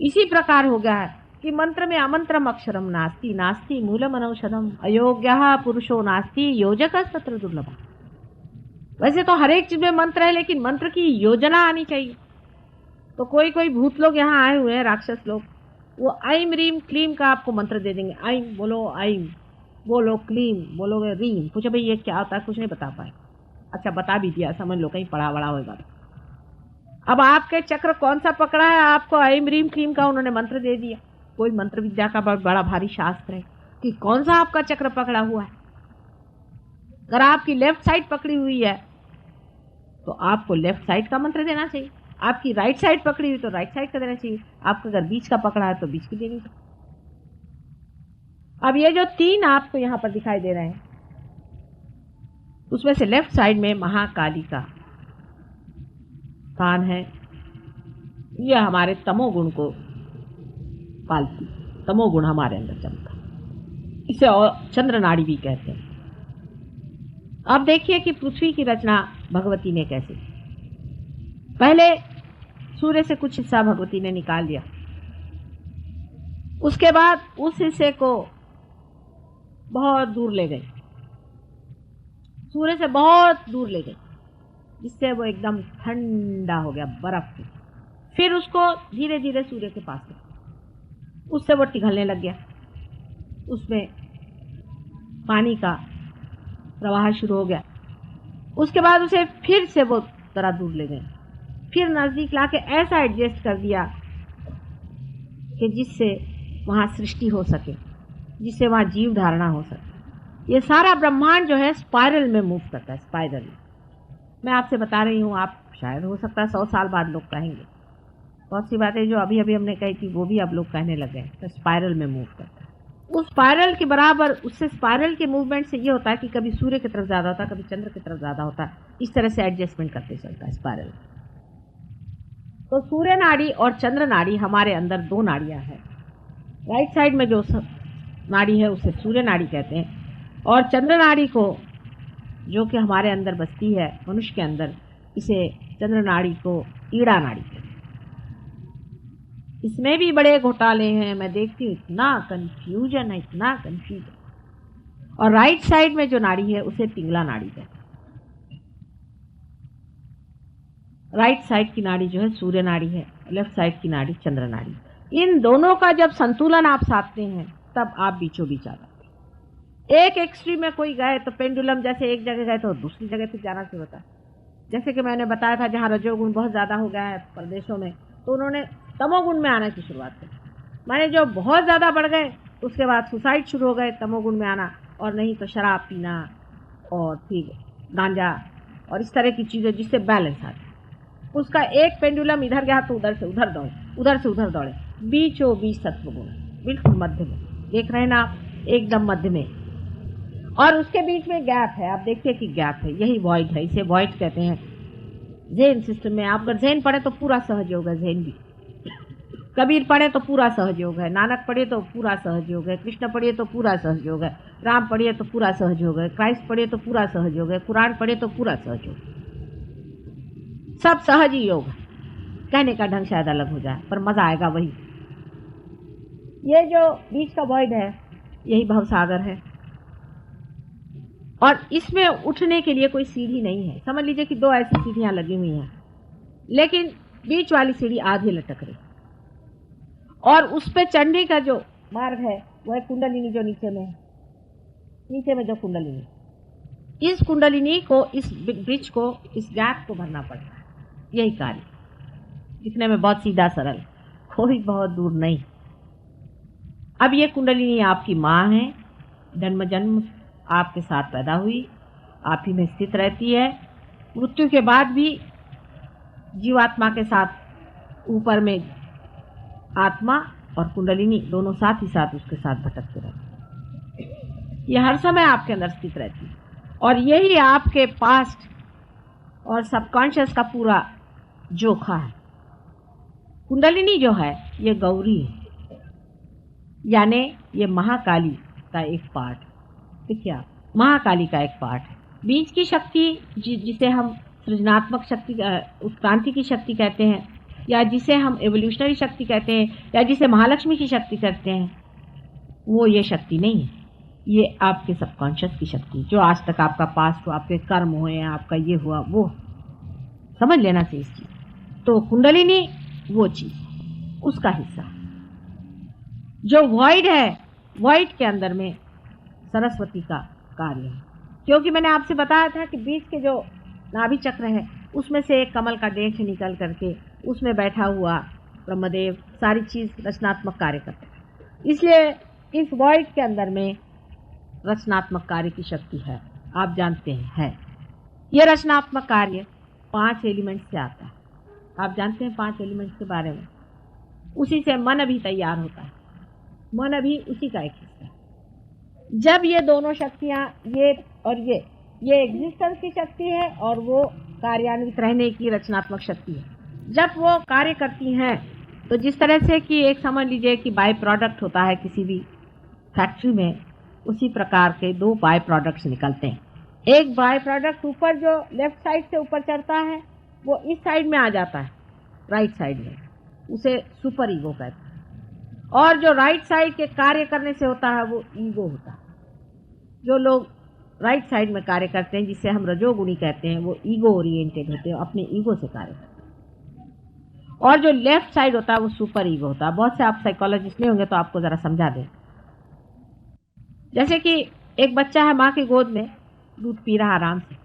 इसी प्रकार हो गया है कि मंत्र में अमंत्रम अक्षरम नास्ति, नास्ति मूलम अनौषधम, अयोग्यः पुरुषो नास्ति योजकः तत्र दुर्लभः। वैसे तो हर एक चीज में मंत्र है, लेकिन मंत्र की योजना आनी चाहिए। तो कोई कोई भूत लोग यहाँ आए हुए हैं, राक्षस लोग, वो ऐम रीम क्लीम का आपको मंत्र दे देंगे। ऐम बोलो, ऐम बोलो, क्लीम बोलोगे, रीम। पूछो भाई ये क्या होता है, कुछ नहीं बता पाए। अच्छा बता भी दिया, समझ लो कहीं पढ़ा बड़ा होगा। अब आपके चक्र कौन सा पकड़ा है, आपको ऐम रीम क्लीम का उन्होंने मंत्र दे दिया। कोई मंत्र विद्या का बड़ा भारी शास्त्र है कि कौन सा आपका चक्र पकड़ा हुआ है। अगर आपकी लेफ्ट साइड पकड़ी हुई है तो आपको लेफ्ट साइड का मंत्र देना चाहिए, आपकी राइट साइड पकड़ी हुई तो राइट साइड का देना चाहिए, आपका अगर बीच का पकड़ा है तो बीच की देनी चाहिए। अब ये जो 3 आपको यहाँ पर दिखाई दे रहे हैं, उसमें से लेफ्ट साइड में महाकाली का स्थान है। यह हमारे तमोगुण को पालती, तमोगुण हमारे अंदर चलता, इसे और चंद्र नाड़ी भी कहते हैं। अब देखिए कि पृथ्वी की रचना भगवती ने कैसे, पहले सूर्य से कुछ हिस्सा भगवती ने निकाल लिया, उसके बाद उस हिस्से को बहुत दूर ले गई, सूर्य से बहुत दूर ले गई, जिससे वो एकदम ठंडा हो गया बर्फ से। फिर उसको धीरे धीरे सूर्य के पास रखा, उससे वो पिघलने लग गया, उसमें पानी का प्रवाह शुरू हो गया। उसके बाद उसे फिर से वो जरा दूर ले गए, फिर नजदीक लाके ऐसा एडजस्ट कर दिया कि जिससे वहां सृष्टि हो सके, जिससे वहां जीव धारणा हो सके। ये सारा ब्रह्मांड जो है स्पाइरल में मूव करता है, स्पाइरल में। मैं आपसे बता रही हूँ, आप शायद हो सकता है 100 साल बाद लोग कहेंगे, बहुत सी बातें जो अभी अभी हमने कही थी वो भी अब लोग कहने लगे हैं। तो स्पाइरल में मूव करता है, उस स्पाइरल के बराबर, उससे स्पाइरल के मूवमेंट से ये होता है कि कभी सूर्य की तरफ ज़्यादा होता है, कभी चंद्र की तरफ ज़्यादा होता है, इस तरह से एडजस्टमेंट करते चलता है स्पाइरल। तो सूर्य नाड़ी और चंद्र नाड़ी हमारे अंदर 2 नाड़ियाँ हैं। राइट साइड में जो नाड़ी है उसे सूर्य नाड़ी कहते हैं, और चंद्र नाड़ी को जो कि हमारे अंदर बसती है मनुष्य के अंदर, इसे चंद्र नाड़ी को ईड़ा नाड़ी कहते हैं। इसमें भी बड़े घोटाले हैं, मैं देखती हूँ इतना कंफ्यूजन है, इतना कंफ्यूजन। और राइट साइड में जो नाड़ी है उसे पिंगला नाड़ी कहते हैं। राइट साइड की नाड़ी जो है सूर्य नाड़ी है, लेफ्ट साइड की नाड़ी चंद्र नाड़ी। इन दोनों का जब संतुलन आप साधते हैं तब आप बीचों बीच आ जाते हैं। एक एक्सट्रीम में कोई गए तो पेंडुलम जैसे एक जगह गए तो दूसरी जगह पे जाना शुरू होता है। जैसे कि मैंने बताया था, जहाँ रजोगुण बहुत ज़्यादा हो गया है प्रदेशों में, तो उन्होंने तमोगुण में आने की शुरुआत की। माने जो बहुत ज़्यादा बढ़ गए उसके बाद सुसाइड शुरू हो गए, तमोगुण में आना, और नहीं तो शराब पीना और फिर गांजा और इस तरह की चीज़ें जिससे बैलेंस आ जाए। उसका एक पेंडुलम इधर गया तो उधर से उधर दौड़े, उधर से उधर दौड़े, बीचों बीच सत्वगुण, बिल्कुल मध्य में, देख रहे हैं ना आप, एकदम मध्य में। और उसके बीच में गैप है, आप देखिए कि गैप है, यही वॉइड है, इसे वॉइड कहते हैं। ज़ेन सिस्टम में आप अगर ज़ेन पढ़े तो पूरा सहयोग है, ज़ेन भी। कबीर पढ़े तो पूरा सहयोग है, नानक पढ़िए तो पूरा सहयोग है, कृष्ण पढ़िए तो पूरा सहयोग है, राम पढ़िए तो पूरा सहयोग है, क्राइस्ट पढ़िए तो पूरा सहयोग है, कुरान पढ़िए तो पूरा सहयोग, सब सहज ही योग है। कहने का ढंग शायद अलग हो जाए पर मजा आएगा वही। ये जो बीच का वॉइड है यही भवसागर है, और इसमें उठने के लिए कोई सीढ़ी नहीं है। समझ लीजिए कि 2 ऐसी सीढ़ियां लगी हुई हैं, लेकिन बीच वाली सीढ़ी आधी लटक रही, और उस पे चढ़ने का जो मार्ग है वह कुंडलिनी जो नीचे में है, नीचे में जो कुंडलिनी, इस कुंडलिनी को, इस ब्रिज को, इस गैप को भरना पड़ता है। यही कार्य दिखने में बहुत सीधा सरल, कोई बहुत दूर नहीं। अब ये कुंडलिनी आपकी माँ है, जन्म जन्म आपके साथ पैदा हुई, आप ही में स्थित रहती है। मृत्यु के बाद भी जीवात्मा के साथ ऊपर में आत्मा और कुंडलिनी दोनों साथ ही साथ उसके साथ भटकते रहते हैं। ये हर समय आपके अंदर स्थित रहती है, और यही आपके पास्ट और सबकॉन्शियस का पूरा जोखा है। कुंडलिनी जो है ये गौरी है, यानी ये महाकाली का एक पार्ट। देखिए आप, महाकाली का एक पार्ट है। बीज की शक्ति जिसे हम सृजनात्मक शक्ति, उत्क्रांति की शक्ति कहते हैं, या जिसे हम एवोल्यूशनरी शक्ति कहते हैं, या जिसे महालक्ष्मी की शक्ति कहते हैं, वो ये शक्ति नहीं है। ये आपके सबकॉन्शियस की शक्ति, जो आज तक आपका पास्ट हुआ, आपके कर्म हुए, आपका ये हुआ, वो समझ लेना चाहिए इस चीज। तो कुंडलिनी वो चीज, उसका हिस्सा जो वॉइड है, वॉइड के अंदर में सरस्वती का कार्य है। क्योंकि मैंने आपसे बताया था कि बीच के जो नाभि चक्र है उसमें से एक कमल का डेंच निकल करके उसमें बैठा हुआ ब्रह्मदेव सारी चीज रचनात्मक कार्य करते हैं। इसलिए इस वॉइड के अंदर में रचनात्मक कार्य की शक्ति है, आप जानते हैं है। ये रचनात्मक कार्य 5 एलिमेंट्स से आता है। आप जानते हैं 5 एलिमेंट्स के बारे में। उसी से मन भी तैयार होता है, मन भी उसी का एक हिस्सा है। जब ये दोनों शक्तियाँ, ये और ये एग्जिस्टेंस की शक्ति है और वो कार्यान्वित रहने की रचनात्मक शक्ति है। जब वो कार्य करती हैं तो जिस तरह से कि एक समझ लीजिए कि बाय प्रोडक्ट होता है किसी भी फैक्ट्री में, उसी प्रकार के 2 बाय प्रोडक्ट्स निकलते हैं। एक बाय प्रोडक्ट ऊपर जो लेफ्ट साइड से ऊपर चढ़ता है वो इस साइड में आ जाता है, राइट साइड में, उसे सुपर ईगो कहते हैं। और जो राइट साइड के कार्य करने से होता है वो ईगो होता है। जो लोग राइट साइड में कार्य करते हैं, जिसे हम रजोगुणी कहते हैं, वो ईगो ओरिएंटेड होते हैं, अपने ईगो से कार्य करते हैं। और जो लेफ्ट साइड होता है वो सुपर ईगो होता है। बहुत से आप साइकोलॉजिस्ट नहीं होंगे तो आपको ज़रा समझा दें। जैसे कि एक बच्चा है, माँ की गोद में दूध पी रहा आराम से,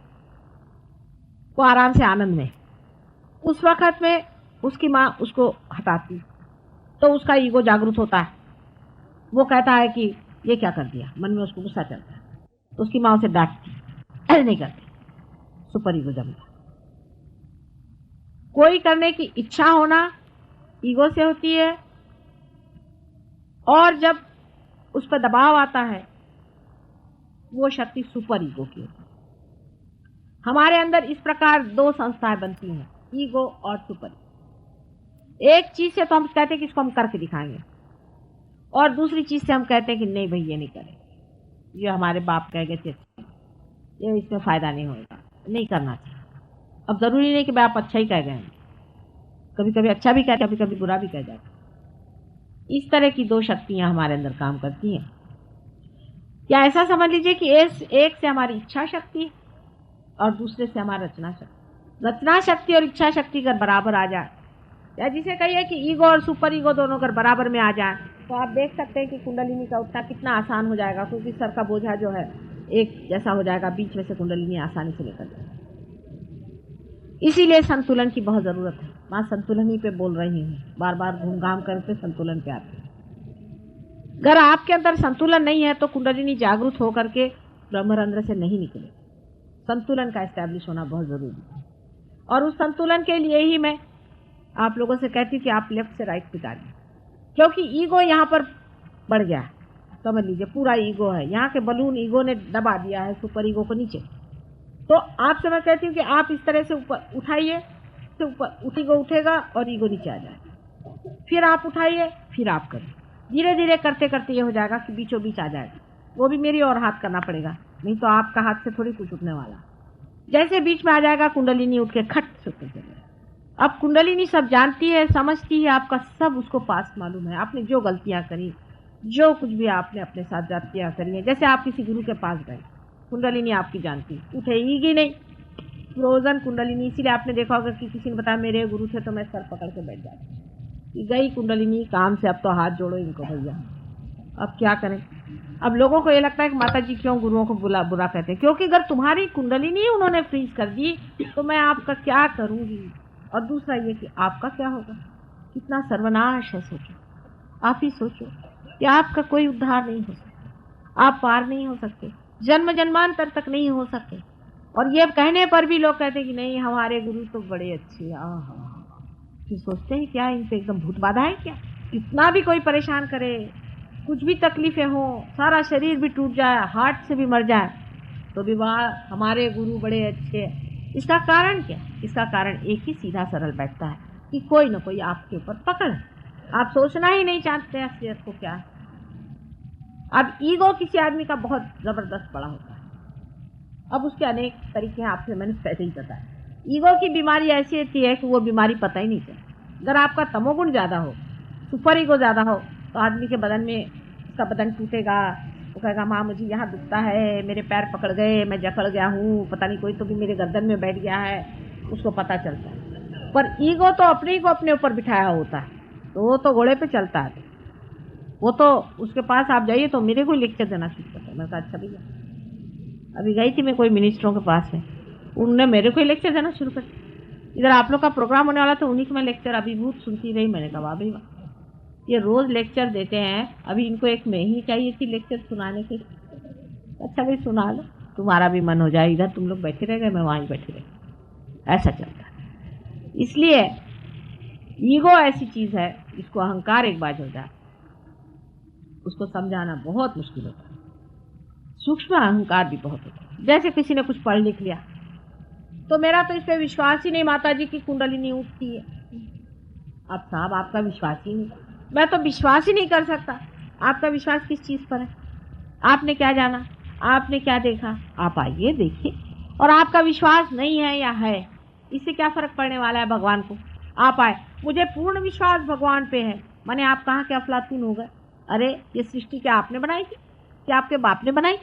वो आराम से आनंद में, उस वक्त में उसकी माँ उसको हटाती तो उसका ईगो जागरूक होता है। वो कहता है कि ये क्या कर दिया, मन में उसको गुस्सा चलता है, तो उसकी माँ उसे डांटती, ऐसे नहीं करती, सुपर ईगो जमता। कोई करने की इच्छा होना ईगो से होती है, और जब उस पर दबाव आता है वो शक्ति सुपर ईगो की होती है। हमारे अंदर इस प्रकार 2 संस्थाएं बनती हैं, ईगो और सुपर। एक चीज से तो हम कहते हैं कि इसको हम करके दिखाएंगे, और दूसरी चीज से हम कहते हैं कि नहीं भाई ये नहीं करें, ये हमारे बाप कह गए थे, ये इसमें फायदा नहीं होगा, नहीं करना चाहिए। अब जरूरी नहीं कि भाई आप अच्छा ही कह गए, कभी कभी अच्छा भी कहते, कभी कभी बुरा भी कह जाते। इस तरह की 2 शक्तियां हमारे अंदर काम करती हैं। या ऐसा समझ लीजिए कि एक से हमारी इच्छा शक्ति और दूसरे से हमारा रचना शक्ति। रचना शक्ति और इच्छा शक्ति अगर बराबर आ जाए, या जिसे कहिए कि ईगो और सुपर ईगो दोनों अगर बराबर में आ जाए, तो आप देख सकते हैं कि कुंडलिनी का उठना कितना आसान हो जाएगा, क्योंकि सर का बोझा जो है एक जैसा हो जाएगा, बीच में से कुंडलिनी आसानी से निकल जाएगी। इसीलिए संतुलन की बहुत ज़रूरत है। माँ संतुलन ही पे बोल रही हैं, बार बार घूम घाम करके संतुलन पे आते हैं। अगर आपके अंदर संतुलन नहीं है तो कुंडलिनी जागरूक होकर के ब्रह्मरंध्र से नहीं निकले। संतुलन का एस्टैब्लिश होना बहुत ज़रूरी है, और उस संतुलन के लिए ही मैं आप लोगों से कहती हूँ कि आप लेफ्ट से राइट पे जाइए, क्योंकि ईगो यहाँ पर बढ़ गया है। समझ लीजिए पूरा ईगो है, यहाँ के बलून ईगो ने दबा दिया है सुपर ईगो को नीचे। तो आपसे मैं कहती हूँ कि आप इस तरह से ऊपर उठाइए, तो ऊपर ईगो उठेगा और ईगो नीचे आ जाएगा। फिर आप उठाइए, फिर आप करिए, धीरे धीरे करते करते ये हो जाएगा कि बीचों बीच आ जाएगा। वो भी मेरी और हाथ करना पड़ेगा, नहीं तो आपका हाथ से थोड़ी कुछ उठने वाला। जैसे बीच में आ जाएगा कुंडलिनी उठ के खट से उतर जाएगा। अब कुंडलिनी सब जानती है, समझती है, आपका सब उसको पास मालूम है। आपने जो गलतियां करी, जो कुछ भी आपने अपने साथ जातियां करी हैं, जैसे आप किसी गुरु के पास गए, कुंडलिनी आपकी जानती, उठेगी नहीं, फ्रोजन कुंडलिनी। इसीलिए आपने देखा होगा कि किसी ने बताया मेरे गुरु थे तो मैं सर पकड़ के बैठ जाती, गई कुंडलिनी काम से, अब तो हाथ जोड़ो इनको भैया, अब क्या करें। अब लोगों को ये लगता है कि माता जी क्यों गुरुओं को बुरा कहते हैं, क्योंकि अगर तुम्हारी कुंडलिनी उन्होंने फ्रीज कर दी तो मैं आपका क्या करूँगी। और दूसरा ये कि आपका क्या होगा, कितना सर्वनाश है। सोचो, आप ही सोचो कि आपका कोई उद्धार नहीं हो सकता, आप पार नहीं हो सकते, जन्म जन्मांतर तक नहीं हो सकते। और ये कहने पर भी लोग कहते हैं कि नहीं हमारे गुरु तो बड़े अच्छे। फिर सोचते हैं क्या इन पे एकदम भूत बाधा है क्या। कितना भी कोई परेशान करे, कुछ भी तकलीफें हो, सारा शरीर भी टूट जाए, हार्ट से भी मर जाए, तो भी वाह हमारे गुरु बड़े अच्छे। इसका कारण क्या? इसका कारण एक ही सीधा सरल बैठता है कि कोई ना कोई आपके ऊपर पकड़ है, आप सोचना ही नहीं चाहते असलियत को क्या है। अब ईगो किसी आदमी का बहुत जबरदस्त बड़ा होता है, अब उसके अनेक तरीके हैं, आपसे मैंने पहले ही बताया। ईगो की बीमारी ऐसी होती है कि वो बीमारी पता ही नहीं चलती। अगर आपका तमोगुण ज़्यादा हो, सुपर ईगो ज़्यादा हो, तो आदमी के बदन में, उसका बदन टूटेगा, वो कहेगा माँ मुझे यहाँ दुखता है, मेरे पैर पकड़ गए, मैं जकड़ गया हूँ, पता नहीं कोई तो भी मेरे गर्दन में बैठ गया है, उसको पता चलता है। पर ईगो तो अपने ही को अपने ऊपर बिठाया होता है, तो वो तो घोड़े पे चलता है। वो तो उसके पास आप जाइए तो मेरे को ही लेक्चर देना शुरू करता है। मैंने कहा अच्छा भैया, अभी गई थी मैं कोई मिनिस्टरों के पास में, उन्होंने मेरे को ही लेक्चर देना शुरू कर दिया। इधर आप लोग का प्रोग्राम होने वाला, तो उन्हीं को मैं लेक्चर अभिभूत सुनती रही। मैंने कहा वाह भाई वाह, ये रोज़ लेक्चर देते हैं, अभी इनको एक में ही चाहिए थी लेक्चर सुनाने की। अच्छा भाई सुना लो, तुम्हारा भी मन हो जाए, इधर तुम लोग बैठे रह गए, मैं वहीं बैठे रह। ऐसा चलता है। इसलिए ईगो ऐसी चीज़ है, इसको अहंकार एक बार हो जाए, उसको समझाना बहुत मुश्किल होता है। सूक्ष्म अहंकार भी बहुत होता है। जैसे किसी ने कुछ पढ़ लिख लिया, तो मेरा तो इस पर विश्वास ही नहीं, माता जी की कुंडलिनी उठती है। अब साहब आपका विश्वास ही नहीं, मैं तो विश्वास ही नहीं कर सकता। आपका विश्वास किस चीज़ पर है? आपने क्या जाना, आपने क्या देखा? आप आइए देखिए। और आपका विश्वास नहीं है या है, इससे क्या फ़र्क पड़ने वाला है भगवान को? आप आए, मुझे पूर्ण विश्वास भगवान पे है। माने आप कहाँ के अफलातून हो गए? अरे ये सृष्टि क्या आपने बनाई थी? क्या आपके बाप ने बनाई?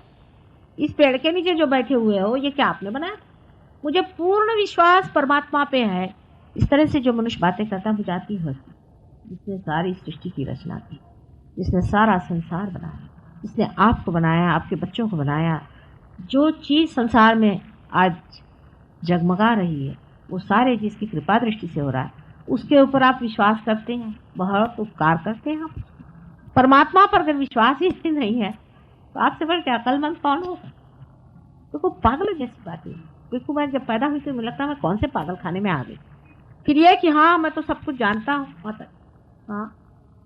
इस पेड़ के नीचे जो बैठे हुए हो, ये क्या आपने बनाया? मुझे पूर्ण विश्वास परमात्मा पे है। इस तरह से जो मनुष्य बातें करता है, बुझाती हंसी, जिसने सारी सृष्टि की रचना की, जिसने सारा संसार बनाया, जिसने आपको बनाया, आपके बच्चों को बनाया, जो चीज़ संसार में आज जगमगा रही है, वो सारे जिसकी कृपा दृष्टि से हो रहा है, उसके ऊपर आप विश्वास करते हैं, बहुत उपकार करते हैं आप। परमात्मा पर अगर विश्वास ही नहीं है, तो आपसे बढ़ के अक्लमंद कौन होगा? तो वो पागल जैसी बात है। क्योंकि मैं जब पैदा हुई तो मुझे लगता है मैं कौन से पागल खाने में आ गई। फिर ये कि हाँ मैं तो सब कुछ जानता हूँ, मतलब हाँ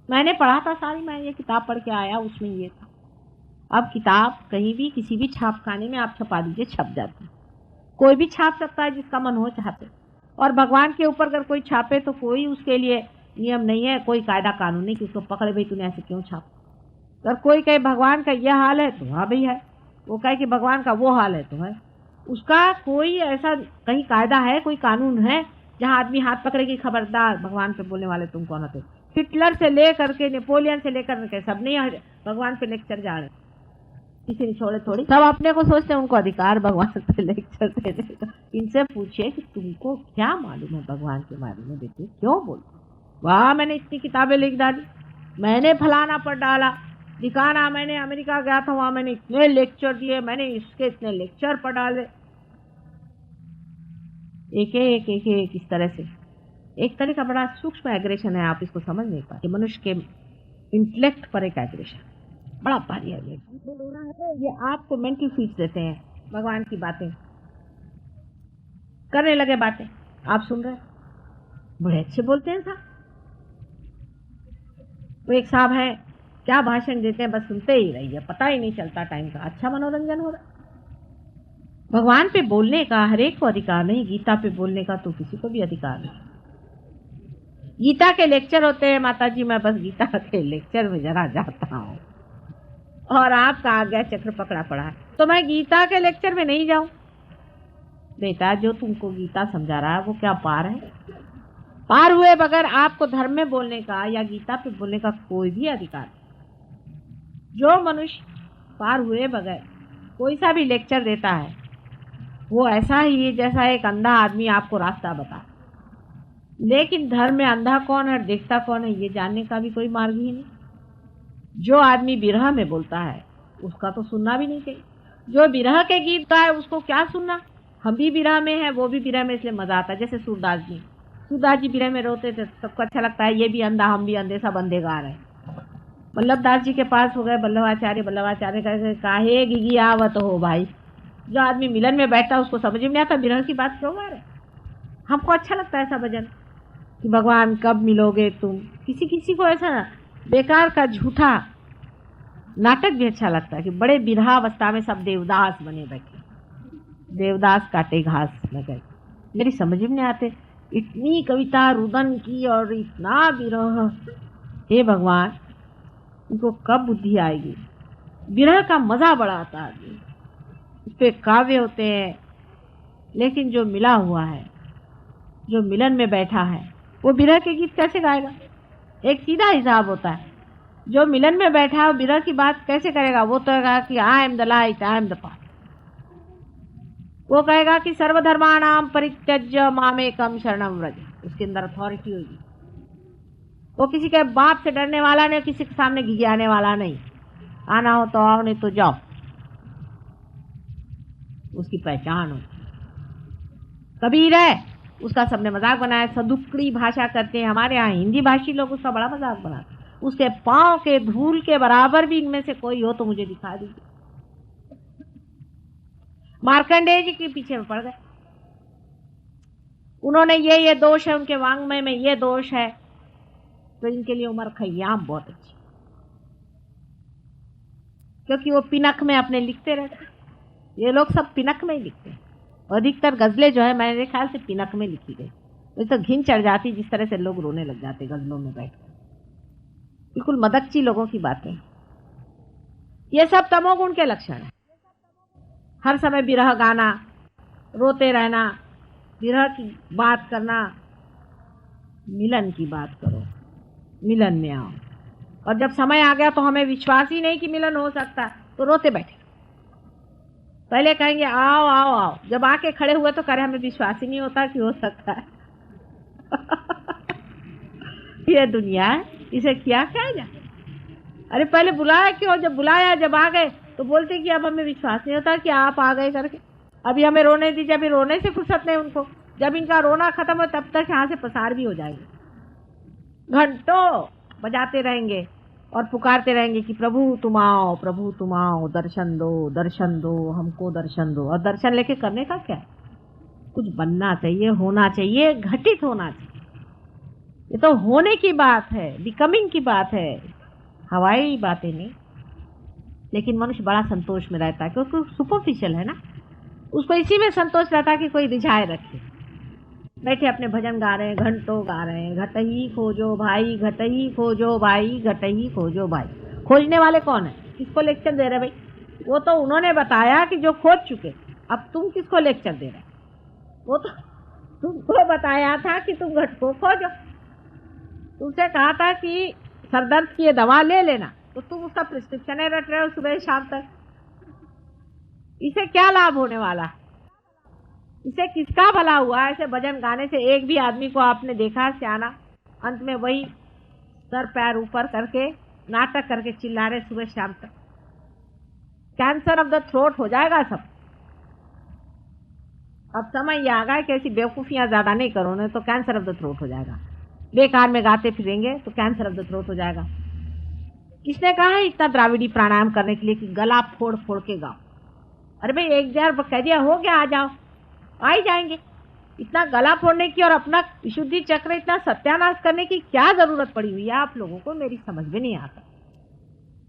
मैंने पढ़ा था सारी, मैं ये किताब पढ़ के आया, उसमें ये था। अब किताब कहीं भी किसी भी छाप खाने में आप छपा दीजिए, छप जाती है। कोई भी छाप सकता है जिसका मन हो छापे। और भगवान के ऊपर अगर कोई छापे तो कोई उसके लिए नियम नहीं है, कोई कायदा कानून नहीं कि उसको पकड़े भाई तूने ऐसे क्यों छाप। अगर कोई कहे भगवान का यह हाल है तो हाँ भाई है, वो कहे कि भगवान का वो हाल है तो है। उसका कोई ऐसा कहीं कायदा है, कोई कानून है जहाँ आदमी हाथ पकड़े कि खबरदार भगवान पे बोलने वाले तुम कौन होते? हिटलर से लेकर के नेपोलियन से लेकर के सब नहीं भगवान पे लेक्चर जा रहे, किसी ने छोड़े थोड़ी। सब अपने को सोचते हैं उनको अधिकार भगवान पे लेक्चर देने का। इनसे पूछिए कि तुमको क्या मालूम है भगवान के बारे में बेटे, क्यों बोलते? वाह मैंने इतनी किताबें लिख डाली, मैंने फलाना पढ़ डाला, दिखाना, मैंने अमेरिका गया था वहाँ मैंने इतने लेक्चर दिए, मैंने इसके इतने लेक्चर पढ़ डाले। एक इस तरह से एक तरह का बड़ा सूक्ष्म एग्रेशन है, आप इसको समझ नहीं पाते। मनुष्य के इंटेलेक्ट पर एक एग्रेशन बड़ा भारी एग्रेशन। ये आपको मेंटल फीस देते हैं, भगवान की बातें करने लगे, बातें आप सुन रहे, बड़े अच्छे बोलते हैं साहब। वो एक साहब है, क्या भाषण देते हैं, बस सुनते ही रहिए, पता ही नहीं चलता टाइम का, अच्छा मनोरंजन हो रहा है। भगवान पे बोलने का हर एक को अधिकार नहीं, गीता पे बोलने का तो किसी को भी अधिकार नहीं। गीता के लेक्चर होते हैं माता जी, मैं बस गीता के लेक्चर में जरा जाता हूँ और आपका आज्ञा चक्र पकड़ा पड़ा है, तो मैं गीता के लेक्चर में नहीं जाऊं। बेटा जो तुमको गीता समझा रहा है वो क्या पार है? पार हुए बगैर आपको धर्म में बोलने का या गीता पे बोलने का कोई भी अधिकार नहीं। जो मनुष्य पार हुए बगैर कोई सा भी लेक्चर देता है, वो ऐसा ही है जैसा एक अंधा आदमी आपको रास्ता बता। लेकिन धर्म में अंधा कौन है, देखता कौन है, ये जानने का भी कोई मार्ग ही नहीं। जो आदमी विरह में बोलता है उसका तो सुनना भी नहीं चाहिए। जो विरह के गीत गाए उसको क्या सुनना? हम भी विरह में हैं, वो भी विरह में, इसलिए मजा आता है। जैसे सूरदास जी विरह में रोते थे, सबको अच्छा लगता है, ये भी अंधा हम भी अंधे, सब अंधे गा रहे हैं। वल्लभदास जी के पास हो गए वल्लभाचार्य कहे काहे गिगी आवत हो भाई। जो आदमी मिलन में बैठता है उसको समझ में नहीं आता विरह की बात क्यों गा रहे। हमको अच्छा लगता है ऐसा भजन कि भगवान कब मिलोगे तुम। किसी किसी को ऐसा बेकार का झूठा नाटक भी अच्छा लगता है कि बड़े विरहावस्था में सब देवदास बने बैठे, देवदास काटे घास में गए। मेरी समझ में नहीं आते, इतनी कविता रुदन की और इतना विरह, हे भगवान इनको कब बुद्धि आएगी? विरह का मजा बड़ा आता है। उस पे काव्य होते हैं, लेकिन जो मिला हुआ है, जो मिलन में बैठा है, वो विरह के गीत कैसे गाएगा? एक सीधा हिसाब होता है, जो मिलन में बैठा है विरह की बात कैसे करेगा? वो तो कहेगा कि I am the light, I am the path. वो कहेगा कि सर्वधर्माणाम परित्यज्य मामेकम शरणम व्रज। उसके अंदर अथॉरिटी होगी। वो किसी के बाप से डरने वाला नहीं, किसी के सामने घिघियाने वाला नहीं। आना हो तो आओ, नहीं तो जाओ। उसकी पहचान हो। कबीर है, उसका सबने मजाक बनाया, सदुक्कड़ी भाषा करते हैं। हमारे यहाँ हिंदी भाषी लोग उसका बड़ा मजाक बनाते हैं। उसके पांव के धूल के बराबर भी इनमें से कोई हो तो मुझे दिखा दीजिए। मार्कंडेय जी के पीछे में पड़ गए। उन्होंने ये दोष है, उनके वांग्मय में ये दोष है, तो इनके लिए उमर खय्याम बहुत अच्छी, क्योंकि वो पिनक में अपने लिखते रहते। ये लोग सब पिनक में ही लिखते हैं। अधिकतर गजलें जो है मेरे ख्याल से पिनक में लिखी गई। मुझे तो घिन चढ़ जाती जिस तरह से लोग रोने लग जाते गजलों में बैठकर। बिल्कुल मदकची लोगों की बातें। ये सब तमोगुण के लक्षण है। हर समय विरह गाना, रोते रहना, विरह की बात करना। मिलन की बात करो, मिलन में आओ। और जब समय आ गया तो हमें विश्वास ही नहीं कि मिलन हो सकता, तो रोते बैठे। पहले कहेंगे आओ आओ आओ, जब आके खड़े हुए तो करे हमें विश्वास ही नहीं होता कि हो सकता है। ये दुनिया है, इसे किया क्या जाए। अरे पहले बुलाया क्यों? जब बुलाया, जब आ गए तो बोलते कि अब हमें विश्वास नहीं होता कि आप आ गए करके। अभी हमें रोने दीजिए, अभी रोने से फुर्सत नहीं उनको। जब इनका रोना खत्म हो तब तक यहाँ से पसार भी हो जाएंगे। घंटों बजाते रहेंगे और पुकारते रहेंगे कि प्रभु तुम आओ, प्रभु तुम आओ, दर्शन दो, हमको दर्शन दो। और दर्शन लेके करने का क्या? कुछ बनना चाहिए, होना चाहिए, घटित होना चाहिए। ये तो होने की बात है, बिकमिंग की बात है, हवाई बातें नहीं। लेकिन मनुष्य बड़ा संतोष में रहता है क्योंकि सुपरफिशियल है ना। उसको इसी में संतोष रहता है कि कोई रिझाए रखे। बैठे अपने भजन गा रहे हैं, घंटों गा रहे हैं, घट ही खोजो भाई, घट ही खोजो भाई, घट ही खोजो भाई। खोजने वाले कौन है? किसको लेक्चर दे रहे भाई? वो तो उन्होंने बताया कि जो खोज चुके। अब तुम किसको लेक्चर दे रहे? वो तो तुमको बताया था कि तुम घट को खोजो। तुमसे कहा था कि सरदर्द की ये दवा ले लेना, तो तुम उसका प्रिस्क्रिप्शन रट रहे हो सुबह शाम तक। इसे क्या लाभ होने वाला? इसे किसका भला हुआ? ऐसे भजन गाने से एक भी आदमी को आपने देखा सियाना अंत में वही सर पैर ऊपर करके नाटक करके चिल्ला रहे सुबह शाम तक? कैंसर ऑफ द थ्रोट हो जाएगा सब। अब समय ये आ गया कि ऐसी बेवकूफियां ज्यादा नहीं करो, नहीं तो कैंसर ऑफ द थ्रोट हो जाएगा। बेकार में गाते फिरेंगे तो कैंसर ऑफ द थ्रोट हो जाएगा। किसने कहा है इतना द्राविड़ी प्राणायाम करने के लिए कि गला फोड़ फोड़ के गाओ? अरे भाई एक बार कह दिया हो गया, आ जाओ, आ ही जाएंगे। इतना गला फोड़ने की और अपना विशुद्धि चक्र इतना सत्यानाश करने की क्या जरूरत पड़ी हुई है आप लोगों को? मेरी समझ में नहीं आता।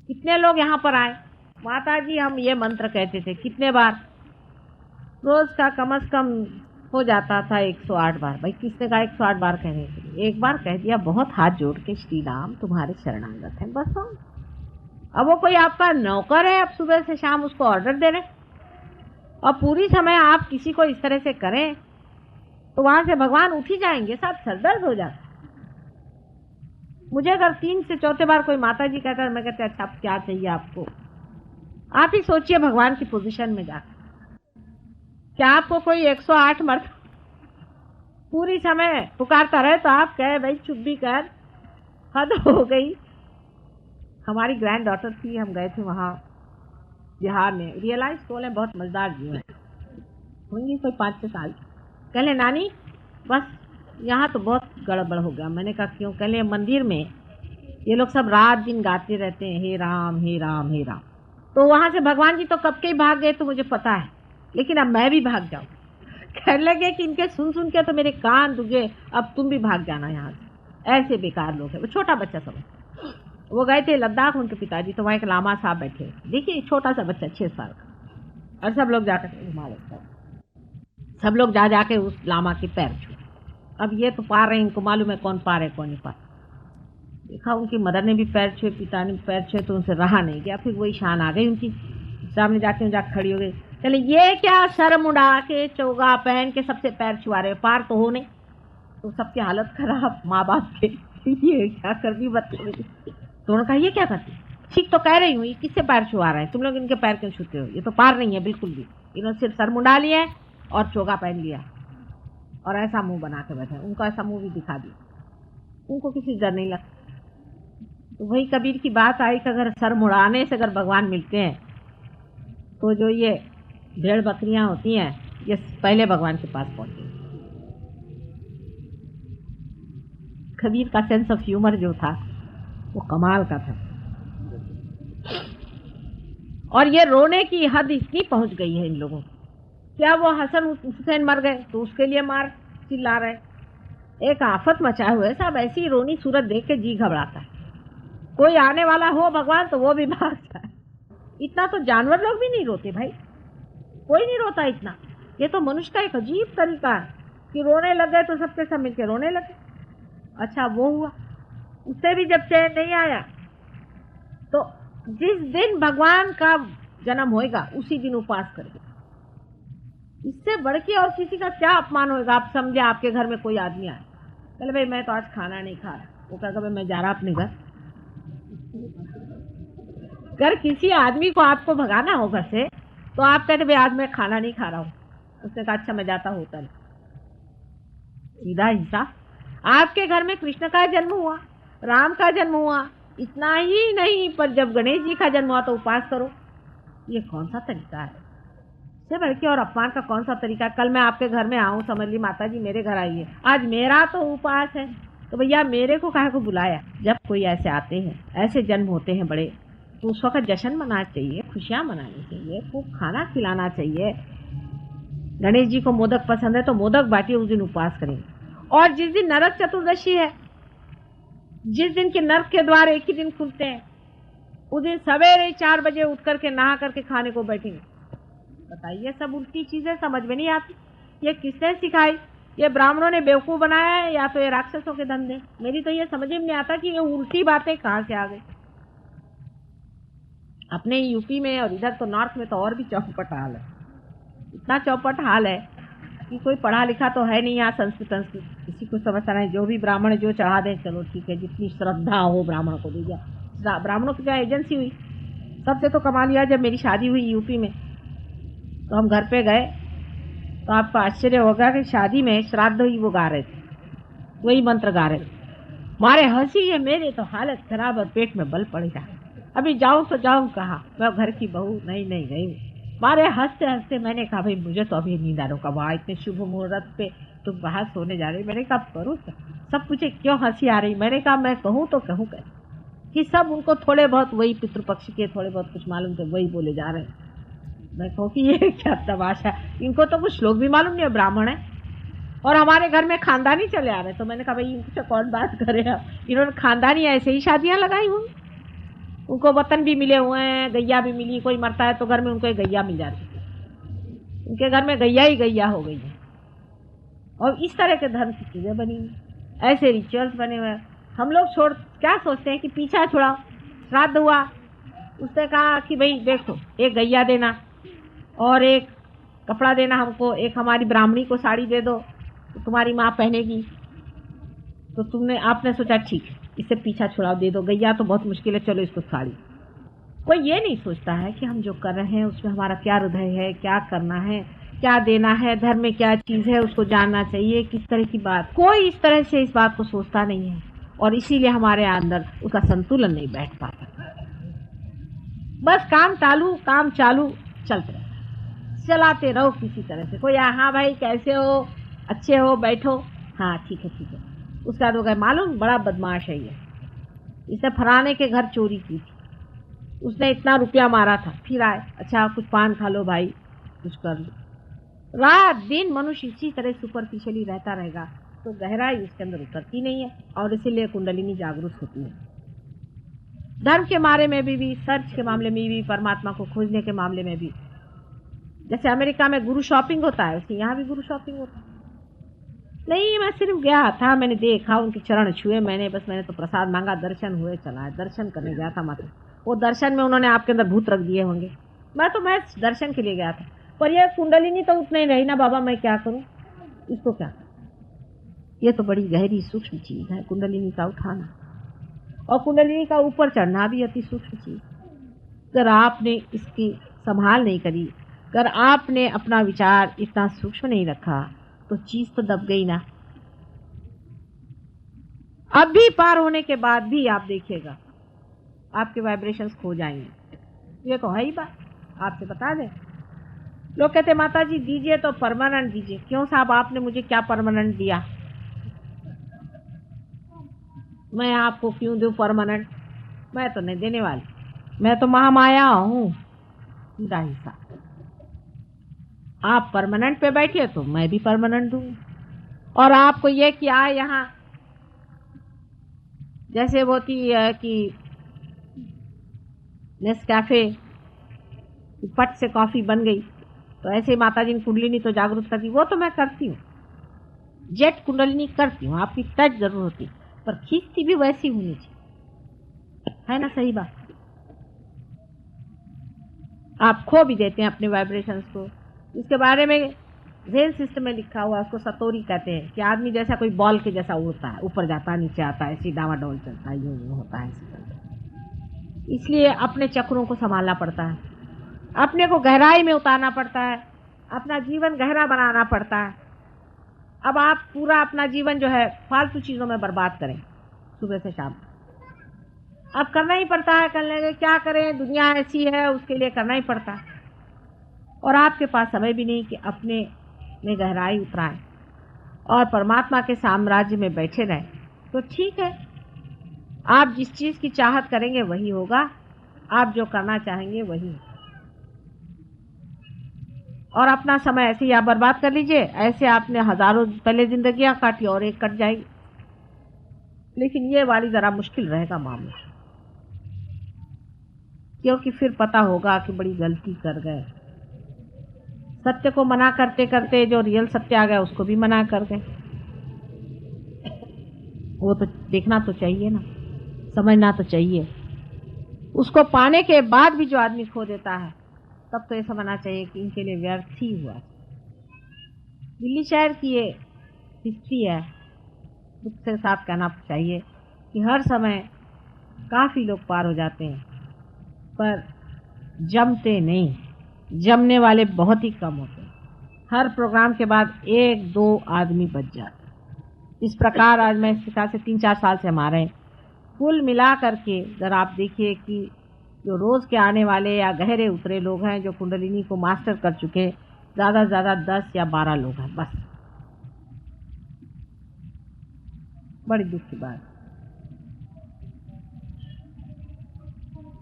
कितने लोग यहाँ पर आए, माता जी हम ये मंत्र कहते थे कितने बार? रोज का कम से कम हो जाता था 108 बार। भाई किसने कहा 108 बार कहने के लिए? एक बार कह दिया, बहुत हाथ जोड़ के श्री राम तुम्हारे शरणागत हैं, बस हो। अब वो कोई आपका नौकर है, आप सुबह से शाम उसको ऑर्डर दे रहे, और पूरी समय आप किसी को इस तरह से करें तो वहां से भगवान उठ ही जाएंगे, साथ सरदर्द हो जाता। मुझे अगर 3 से 4 बार कोई माता जी कहता है, मैं कहते अच्छा अब क्या चाहिए आपको? आप ही सोचिए भगवान की पोजीशन में जाकर, क्या आपको कोई 108 मर्द पूरी समय पुकारता रहे तो आप कहे भाई चुप भी कर, हद हो गई। हमारी ग्रैंड डॉटर थी, हम गए थे वहाँ बिहार में, रियलाइज स्कूल है, बहुत मजेदार जीव है, होंगी कोई 5-6 साल। कहले नानी बस यहाँ तो बहुत गड़बड़ हो गया। मैंने कहा क्यों? कहले मंदिर में ये लोग सब रात दिन गाते रहते हैं हे राम हे राम हे राम। तो वहाँ से भगवान जी तो कब के ही भाग गए तो मुझे पता है, लेकिन अब मैं भी भाग जाऊँ। कहने लगे कि इनके सुन सुन के तो मेरे कान दुखे, अब तुम भी भाग जाना यहाँ से। ऐसे बेकार लोग हैं। वो छोटा बच्चा सब, वो गए थे लद्दाख उनके पिताजी, तो वहाँ एक लामा साहब बैठे, देखिए छोटा सा बच्चा 6 साल का, और सब लोग जाकर सब लोग जा जाके उस लामा के पैर छू। अब ये तो पार रहे, इनको मालूम है कौन पार है कौन नहीं पार। देखा उनकी मदर ने भी पैर छुए, पिता ने भी पैर छुए, तो उनसे रहा नहीं गया। फिर वही शान आ गई उनकी, सामने जाके खड़ी हो गई। चले ये क्या सर मुड़ा के चोगा पहन के सबसे पैर छुआ रहे, पार तो हो नहीं, तो सबकी हालत खराब माँ बाप के। ये क्या कर दी बदतमीजी। तो उन्होंने कहा ये क्या करती, ठीक तो कह रही हूँ, ये किससे पैर छुआ रहे हैं तुम लोग, इनके पैर क्यों छूते हो, ये तो पार नहीं है बिल्कुल भी। इन्होंने सिर्फ सर मुंडा लिया और चोगा पहन लिया और ऐसा मुंह बना के बैठे, उनको ऐसा मुंह भी दिखा दिया, उनको किसी डर नहीं लगता। तो वही कबीर की बात आई कि अगर सर मुड़ाने से अगर भगवान मिलते हैं तो जो ये भेड़ बकरियां होती हैं ये पहले भगवान के पास पहुंचे। कबीर का सेंस ऑफ ह्यूमर जो था वो कमाल का था। और ये रोने की हद इतनी पहुंच गई है इन लोगों की, क्या वो हसन हुसैन मर गए तो उसके लिए मार चिल्ला रहे, एक आफत मचाए हुए साहब, ऐसी रोनी सूरत देख के जी घबराता है। कोई आने वाला हो भगवान तो वो भी भाग जाए। इतना तो जानवर लोग भी नहीं रोते भाई, कोई नहीं रोता इतना। ये तो मनुष्य का एक अजीब तरीका है कि रोने लग गए तो सबके सब मिलकर रोने लगे। अच्छा वो हुआ, उससे भी जब चैन नहीं आया तो जिस दिन भगवान का जन्म होएगा उसी दिन उपवास करेगा। इससे बढ़ के और किसी का क्या अपमान होएगा। आप समझे आपके घर में कोई आदमी आए, चले भाई मैं तो आज खाना नहीं खा रहा, वो कहेगा भाई मैं जा रहा अपने घर। अगर किसी आदमी को आपको भगाना हो घर से तो आप कहते भाई आज मैं खाना नहीं खा रहा हूँ, उसने कहा अच्छा मैं जाता हूँ होटल। सीधा हिसाब। आपके घर में कृष्ण का जन्म हुआ, राम का जन्म हुआ, इतना ही नहीं पर जब गणेश जी का जन्म हुआ तो उपवास करो। ये कौन सा तरीका है, इससे बढ़ के और अपमान का कौन सा तरीका। कल मैं आपके घर में आऊँ, समझ ली माता जी मेरे घर आइए, आज मेरा तो उपवास है, तो भैया मेरे को काहे को बुलाया। जब कोई ऐसे आते हैं, ऐसे जन्म होते हैं बड़े, तो उस वक्त जश्न मनाना चाहिए, खुशियाँ मनानी चाहिए, खूब खाना खिलाना चाहिए। गणेश जी को मोदक पसंद है तो मोदक बांटिए, उस दिन उपवास करेंगे। और जिस दिन नरक चतुर्दशी है, जिस दिन के नरक के द्वार एक ही दिन खुलते हैं, उस दिन सवेरे 4 बजे उठ करके नहा करके खाने को बैठेंगे। बताइए, सब उल्टी चीजें समझ में नहीं आती। ये किसने सिखाई, ये ब्राह्मणों ने बेवकूफ बनाया है या तो ये राक्षसों के धंधे। मेरी तो ये समझ में नहीं आता कि ये उल्टी बातें कहाँ से आ गई। अपने यूपी में और इधर तो नॉर्थ में तो और भी चौपट हाल है, इतना चौपट हाल है कि कोई पढ़ा लिखा तो है नहीं यहाँ। संस्कृत किसी को समझता नहीं, जो भी ब्राह्मण जो चढ़ा दें चलो ठीक है, जितनी श्रद्धा हो ब्राह्मण को दे दिया। ब्राह्मणों की जहाँ एजेंसी हुई, सबसे तो कमा लिया। जब मेरी शादी हुई यूपी में तो हम घर पे गए तो आपको आश्चर्य होगा कि शादी में श्राद्ध हुई, वो गा रहे थे, वही मंत्र गा रहे थे। मारे हंसी है, मेरे तो हालत खराब और पेट में बल पड़ गया। अभी जाऊँ तो जाऊँ कहाँ, मैं घर की बहू नहीं गई। मारे हंसते हंसते मैंने कहा भाई मुझे तो अभी नींद आ रहा, वहाँ इतने शुभ मुहूर्त पे तुम बाहर सोने जा रही। मैंने कहा करूँ सब पूछे क्यों हंसी आ रही। मैंने कहा मैं कहूँ तो कहूँ कैसे कि सब उनको थोड़े बहुत वही पितृपक्ष के थोड़े बहुत कुछ मालूम थे, वही बोले जा रहे हैं। मैं कहूँ कि ये क्या तमाशा, इनको तो कुछ लोग भी मालूम नहीं है, ब्राह्मण है और हमारे घर में खानदानी चले आ रहे। तो मैंने कहा भाई इनसे कौन बात करे, इन्होंने खानदानी ऐसे ही शादियाँ लगाई हुई। उनको वतन भी मिले हुए हैं, गैया भी मिली, कोई मरता है तो घर में उनको एक गैया मिल जाती है, उनके घर में गैया ही गैया हो गई है। और इस तरह के धर्म की चीज़ें बनी हुई, ऐसे रिचुअल्स बने हुए। हम लोग छोड़ क्या सोचते हैं कि पीछा छुड़ाओ। श्राद्ध हुआ, उसने कहा कि भाई देखो एक गैया देना और एक कपड़ा देना हमको, एक हमारी ब्राह्मणी को साड़ी दे दो तो तुम्हारी माँ पहनेगी। तो आपने सोचा ठीक है इससे पीछा छुड़ाओ, दे दो, गैया तो बहुत मुश्किल है, चलो इसको साड़ी। कोई ये नहीं सोचता है कि हम जो कर रहे हैं उसमें हमारा क्या हृदय है, क्या करना है, क्या देना है, धर्म में क्या चीज़ है उसको जानना चाहिए, किस तरह की बात। कोई इस तरह से इस बात को सोचता नहीं है और इसीलिए हमारे अंदर उसका संतुलन नहीं बैठ पाता। बस काम चालू चलते रहो, चलाते रहो किसी तरह से। कोई हाँ भाई कैसे हो, अच्छे हो, बैठो, हाँ ठीक है। उसका तो गए मालूम बड़ा बदमाश है ये, इसने फलाने के घर चोरी की थी, उसने इतना रुपया मारा था, फिर आए अच्छा कुछ पान खा लो भाई, कुछ कर लो। रात दिन मनुष्य इसी तरह सुपरफिशियली रहता रहेगा तो गहराई उसके अंदर उतरती नहीं है और इसीलिए कुंडलिनी जागरूक होती है। धर्म के बारे में भी सर्च के मामले में भी, परमात्मा को खोजने के मामले में भी। जैसे अमेरिका में गुरु शॉपिंग होता है, उसी यहाँ भी गुरु शॉपिंग होता है। नहीं मैं सिर्फ गया था, मैंने देखा, उनके चरण छुए, मैंने तो प्रसाद मांगा, दर्शन हुए, चला है, दर्शन करने गया था मात्र। वो दर्शन में उन्होंने आपके अंदर भूत रख दिए होंगे, मैं दर्शन के लिए गया था। पर ये कुंडलिनी तो उतना ही रही ना बाबा, मैं क्या करूं, इसको क्या करूं? ये तो बड़ी गहरी सूक्ष्म चीज है कुंडलिनी का उठाना, और कुंडलिनी का ऊपर चढ़ना भी अति सूक्ष्म चीज। अगर आपने इसकी संभाल नहीं करी, अगर आपने अपना विचार इतना सूक्ष्म नहीं रखा, तो चीज तो दब गई ना। अब भी पार होने के बाद भी आप देखिएगा आपके वाइब्रेशंस खो जाएंगे, ये तो है ही बात। आपसे बता दें, लोग कहते माता जी दीजिए तो परमानेंट दीजिए। क्यों साहब, आपने मुझे क्या परमानेंट दिया? मैं आपको क्यों दूं परमानेंट? मैं तो नहीं देने वाली, मैं तो महामाया हूं सीधा हिस्सा। आप परमानेंट पे बैठिए तो मैं भी परमानेंट दूंगी। और आपको ये क्या यहाँ जैसे होती है कि नेस्कैफे पट से कॉफी बन गई, तो ऐसे माता जी ने कुंडलिनी तो जागरूक करती, वो तो मैं करती हूँ, जेट कुंडलिनी करती हूँ, आपकी टच जरूर होती, पर खींचती भी वैसी होनी चाहिए, है ना? सही बात। आप खो भी देते हैं अपने वाइब्रेशंस को। इसके बारे में जेन सिस्टम में लिखा हुआ, उसको सतोरी कहते हैं, कि आदमी जैसा कोई बॉल के जैसा उड़ता है, ऊपर जाता है नीचे आता है, ऐसी डावाडोल चलता है, यूं होता है, ऐसे चलता है। इसलिए अपने चक्रों को संभालना पड़ता है, अपने को गहराई में उतारना पड़ता है, अपना जीवन गहरा बनाना पड़ता है। अब आप पूरा अपना जीवन जो है फालतू चीज़ों में बर्बाद करें सुबह से शाम, अब करना ही पड़ता है, कर लेंगे क्या करें, दुनिया ऐसी है, उसके लिए करना ही पड़ता है। और आपके पास समय भी नहीं कि अपने में गहराई उतराएं और परमात्मा के साम्राज्य में बैठे रहें, तो ठीक है, आप जिस चीज़ की चाहत करेंगे वही होगा, आप जो करना चाहेंगे वही। और अपना समय ऐसे ही आप बर्बाद कर लीजिए, ऐसे आपने हजारों पहले जिंदगियां काटी और एक कट जाएगी। लेकिन ये वाली ज़रा मुश्किल रहेगा मामला, क्योंकि फिर पता होगा कि बड़ी गलती कर गए। सत्य को मना करते करते जो रियल सत्य आ गया उसको भी मना कर गए। वो तो देखना तो चाहिए ना, समझना तो चाहिए। उसको पाने के बाद भी जो आदमी खो देता है, तब तो ये समझना चाहिए कि इनके लिए व्यर्थ ही हुआ। दिल्ली शहर की ये हिस्ट्री है, दुख के साथ कहना चाहिए कि हर समय काफ़ी लोग पार हो जाते हैं, पर जमते नहीं, जमने वाले बहुत ही कम होते हैं। हर प्रोग्राम के बाद 1-2 आदमी बच जाते हैं। इस प्रकार आज मैं इस हिसाब से 3-4 साल से हमारे कुल मिला करके अगर आप देखिए कि जो रोज़ के आने वाले या गहरे उतरे लोग हैं, जो कुंडलिनी को मास्टर कर चुके, ज़्यादा से ज़्यादा 10 या 12 लोग हैं बस। बड़ी दुख की बात।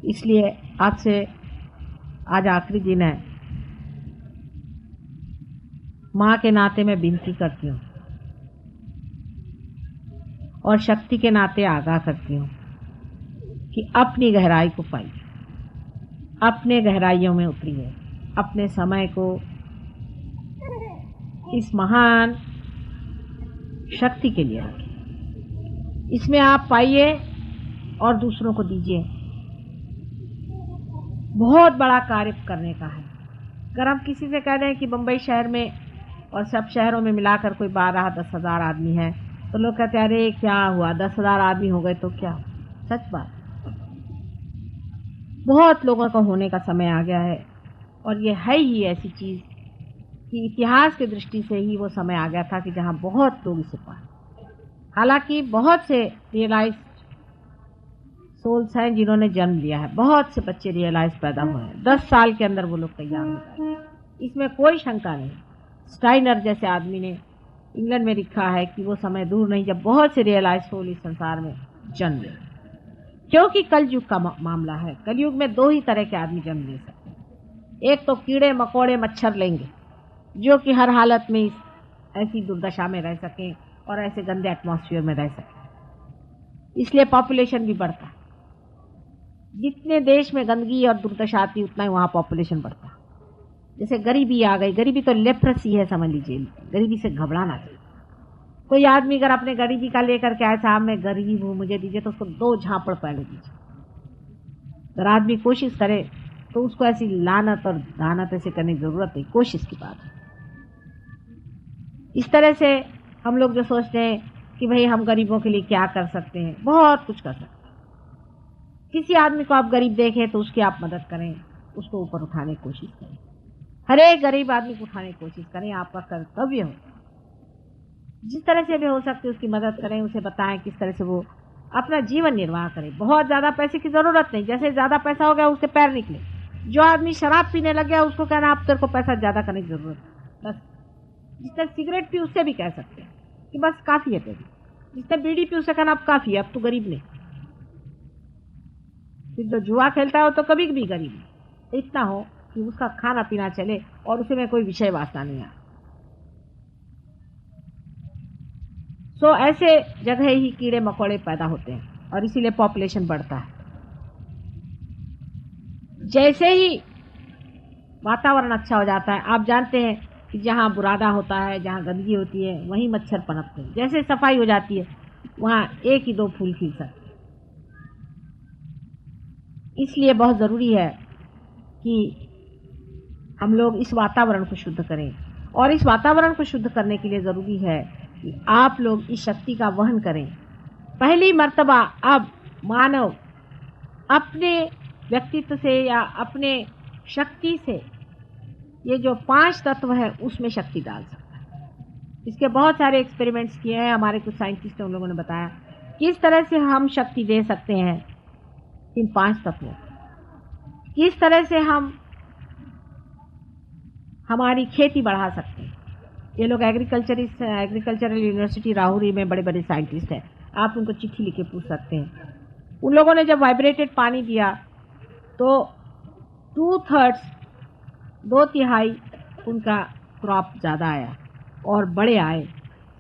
इसलिए आपसे आज आखिरी दिन है, माँ के नाते मैं विनती करती हूँ और शक्ति के नाते आगाह करती हूँ कि अपनी गहराई को पाइए, अपने गहराइयों में उतरिए, अपने समय को इस महान शक्ति के लिए रखिए, इसमें आप पाइए और दूसरों को दीजिए। बहुत बड़ा कार्य करने का है। अगर हम किसी से कह दें कि बम्बई शहर में और सब शहरों में मिलाकर कोई 12-10 हज़ार आदमी है, तो लोग कहते हैं अरे क्या हुआ, 10,000 आदमी हो गए तो क्या। सच बात, बहुत लोगों का होने का समय आ गया है, और ये है ही ऐसी चीज़ कि इतिहास की दृष्टि से ही वो समय आ गया था कि जहाँ बहुत लोग इसे पाए। हालांकि बहुत से रियलाइज सोल्स हैं जिन्होंने जन्म लिया है, बहुत से बच्चे रियलाइज पैदा हुए हैं, 10 साल के अंदर वो लोग तैयार हो गए, इसमें कोई शंका नहीं। स्टाइनर जैसे आदमी ने इंग्लैंड में लिखा है कि वो समय दूर नहीं जब बहुत से रियलाइज सोल इस संसार में जन्म ले, क्योंकि कलयुग का मामला है। कलयुग में 2 ही तरह के आदमी जन्म ले सकते हैं, एक तो कीड़े मकोड़े मच्छर लेंगे जो कि हर हालत में ऐसी दुर्दशा में रह सकें और ऐसे गंदे एटमॉस्फेयर में रह सकें, इसलिए पॉपुलेशन भी बढ़ता है। जितने देश में गंदगी और दुर्दशा आती उतना ही वहाँ पॉपुलेशन बढ़ता है। जैसे गरीबी आ गई, गरीबी तो लेप्रेसी है समझ लीजिए, गरीबी से घबराना चाहिए। कोई आदमी अगर अपने गरीबी का लेकर के आए, साहब मैं गरीब हूँ मुझे दीजिए, तो उसको 2 झापड़ पहले दीजिए। अगर आदमी कोशिश करे तो उसको ऐसी लानत और दानत ऐसे करने की ज़रूरत नहीं, कोशिश की बात है। इस तरह से हम लोग जो सोचते हैं कि भाई हम गरीबों के लिए क्या कर सकते हैं, बहुत कुछ कर सकते हैं। किसी आदमी को आप गरीब देखें तो उसकी आप मदद करें, उसको ऊपर उठाने की कोशिश करें, हर एक गरीब आदमी को उठाने की कोशिश करें, आपका कर्तव्य हो। जिस तरह से भी हो सकती है उसकी मदद करें, उसे बताएं किस तरह से वो अपना जीवन निर्वाह करे। बहुत ज़्यादा पैसे की ज़रूरत नहीं, जैसे ज़्यादा पैसा हो गया उसके पैर निकले। जो आदमी शराब पीने लग गया उसको कहना आप तेरे को पैसा ज़्यादा करने की ज़रूरत है, बस। जिसने सिगरेट पी उससे भी कह सकते हैं कि बस काफ़ी है तेरी। जिसने बीड़ी पी उससे कहना अब काफ़ी है, अब तो गरीब नहीं। फिर जो जुआ खेलता हो तो कभी भी गरीब नहीं, इतना हो कि उसका खाना पीना चले और उसे में कोई विषय वास्ता नहीं आए। सो ऐसे जगह ही कीड़े मकोड़े पैदा होते हैं और इसीलिए पॉपुलेशन बढ़ता है। जैसे ही वातावरण अच्छा हो जाता है, आप जानते हैं कि जहाँ बुरादा होता है, जहाँ गंदगी होती है, वहीं मच्छर पनपते हैं। जैसे सफाई हो जाती है वहाँ एक ही दो फूल खिल सकते हैं। इसलिए बहुत ज़रूरी है कि हम लोग इस वातावरण को शुद्ध करें, और इस वातावरण को शुद्ध करने के लिए ज़रूरी है कि आप लोग इस शक्ति का वहन करें। पहली मर्तबा अब मानव अपने व्यक्तित्व से या अपने शक्ति से ये जो 5 तत्व है उसमें शक्ति डाल सकता है। इसके बहुत सारे एक्सपेरिमेंट्स किए हैं हमारे कुछ साइंटिस्ट, उन लोगों ने बताया किस तरह से हम शक्ति दे सकते हैं इन 5 तत्वों को, किस तरह से हम हमारी खेती बढ़ा सकते हैं। ये लोग एग्रीकल्चरल यूनिवर्सिटी राहुरी में बड़े बड़े साइंटिस्ट हैं, आप उनको चिट्ठी लिख के पूछ सकते हैं। उन लोगों ने जब वाइब्रेटेड पानी दिया तो 2/3 2/3 उनका क्रॉप ज़्यादा आया और बड़े आए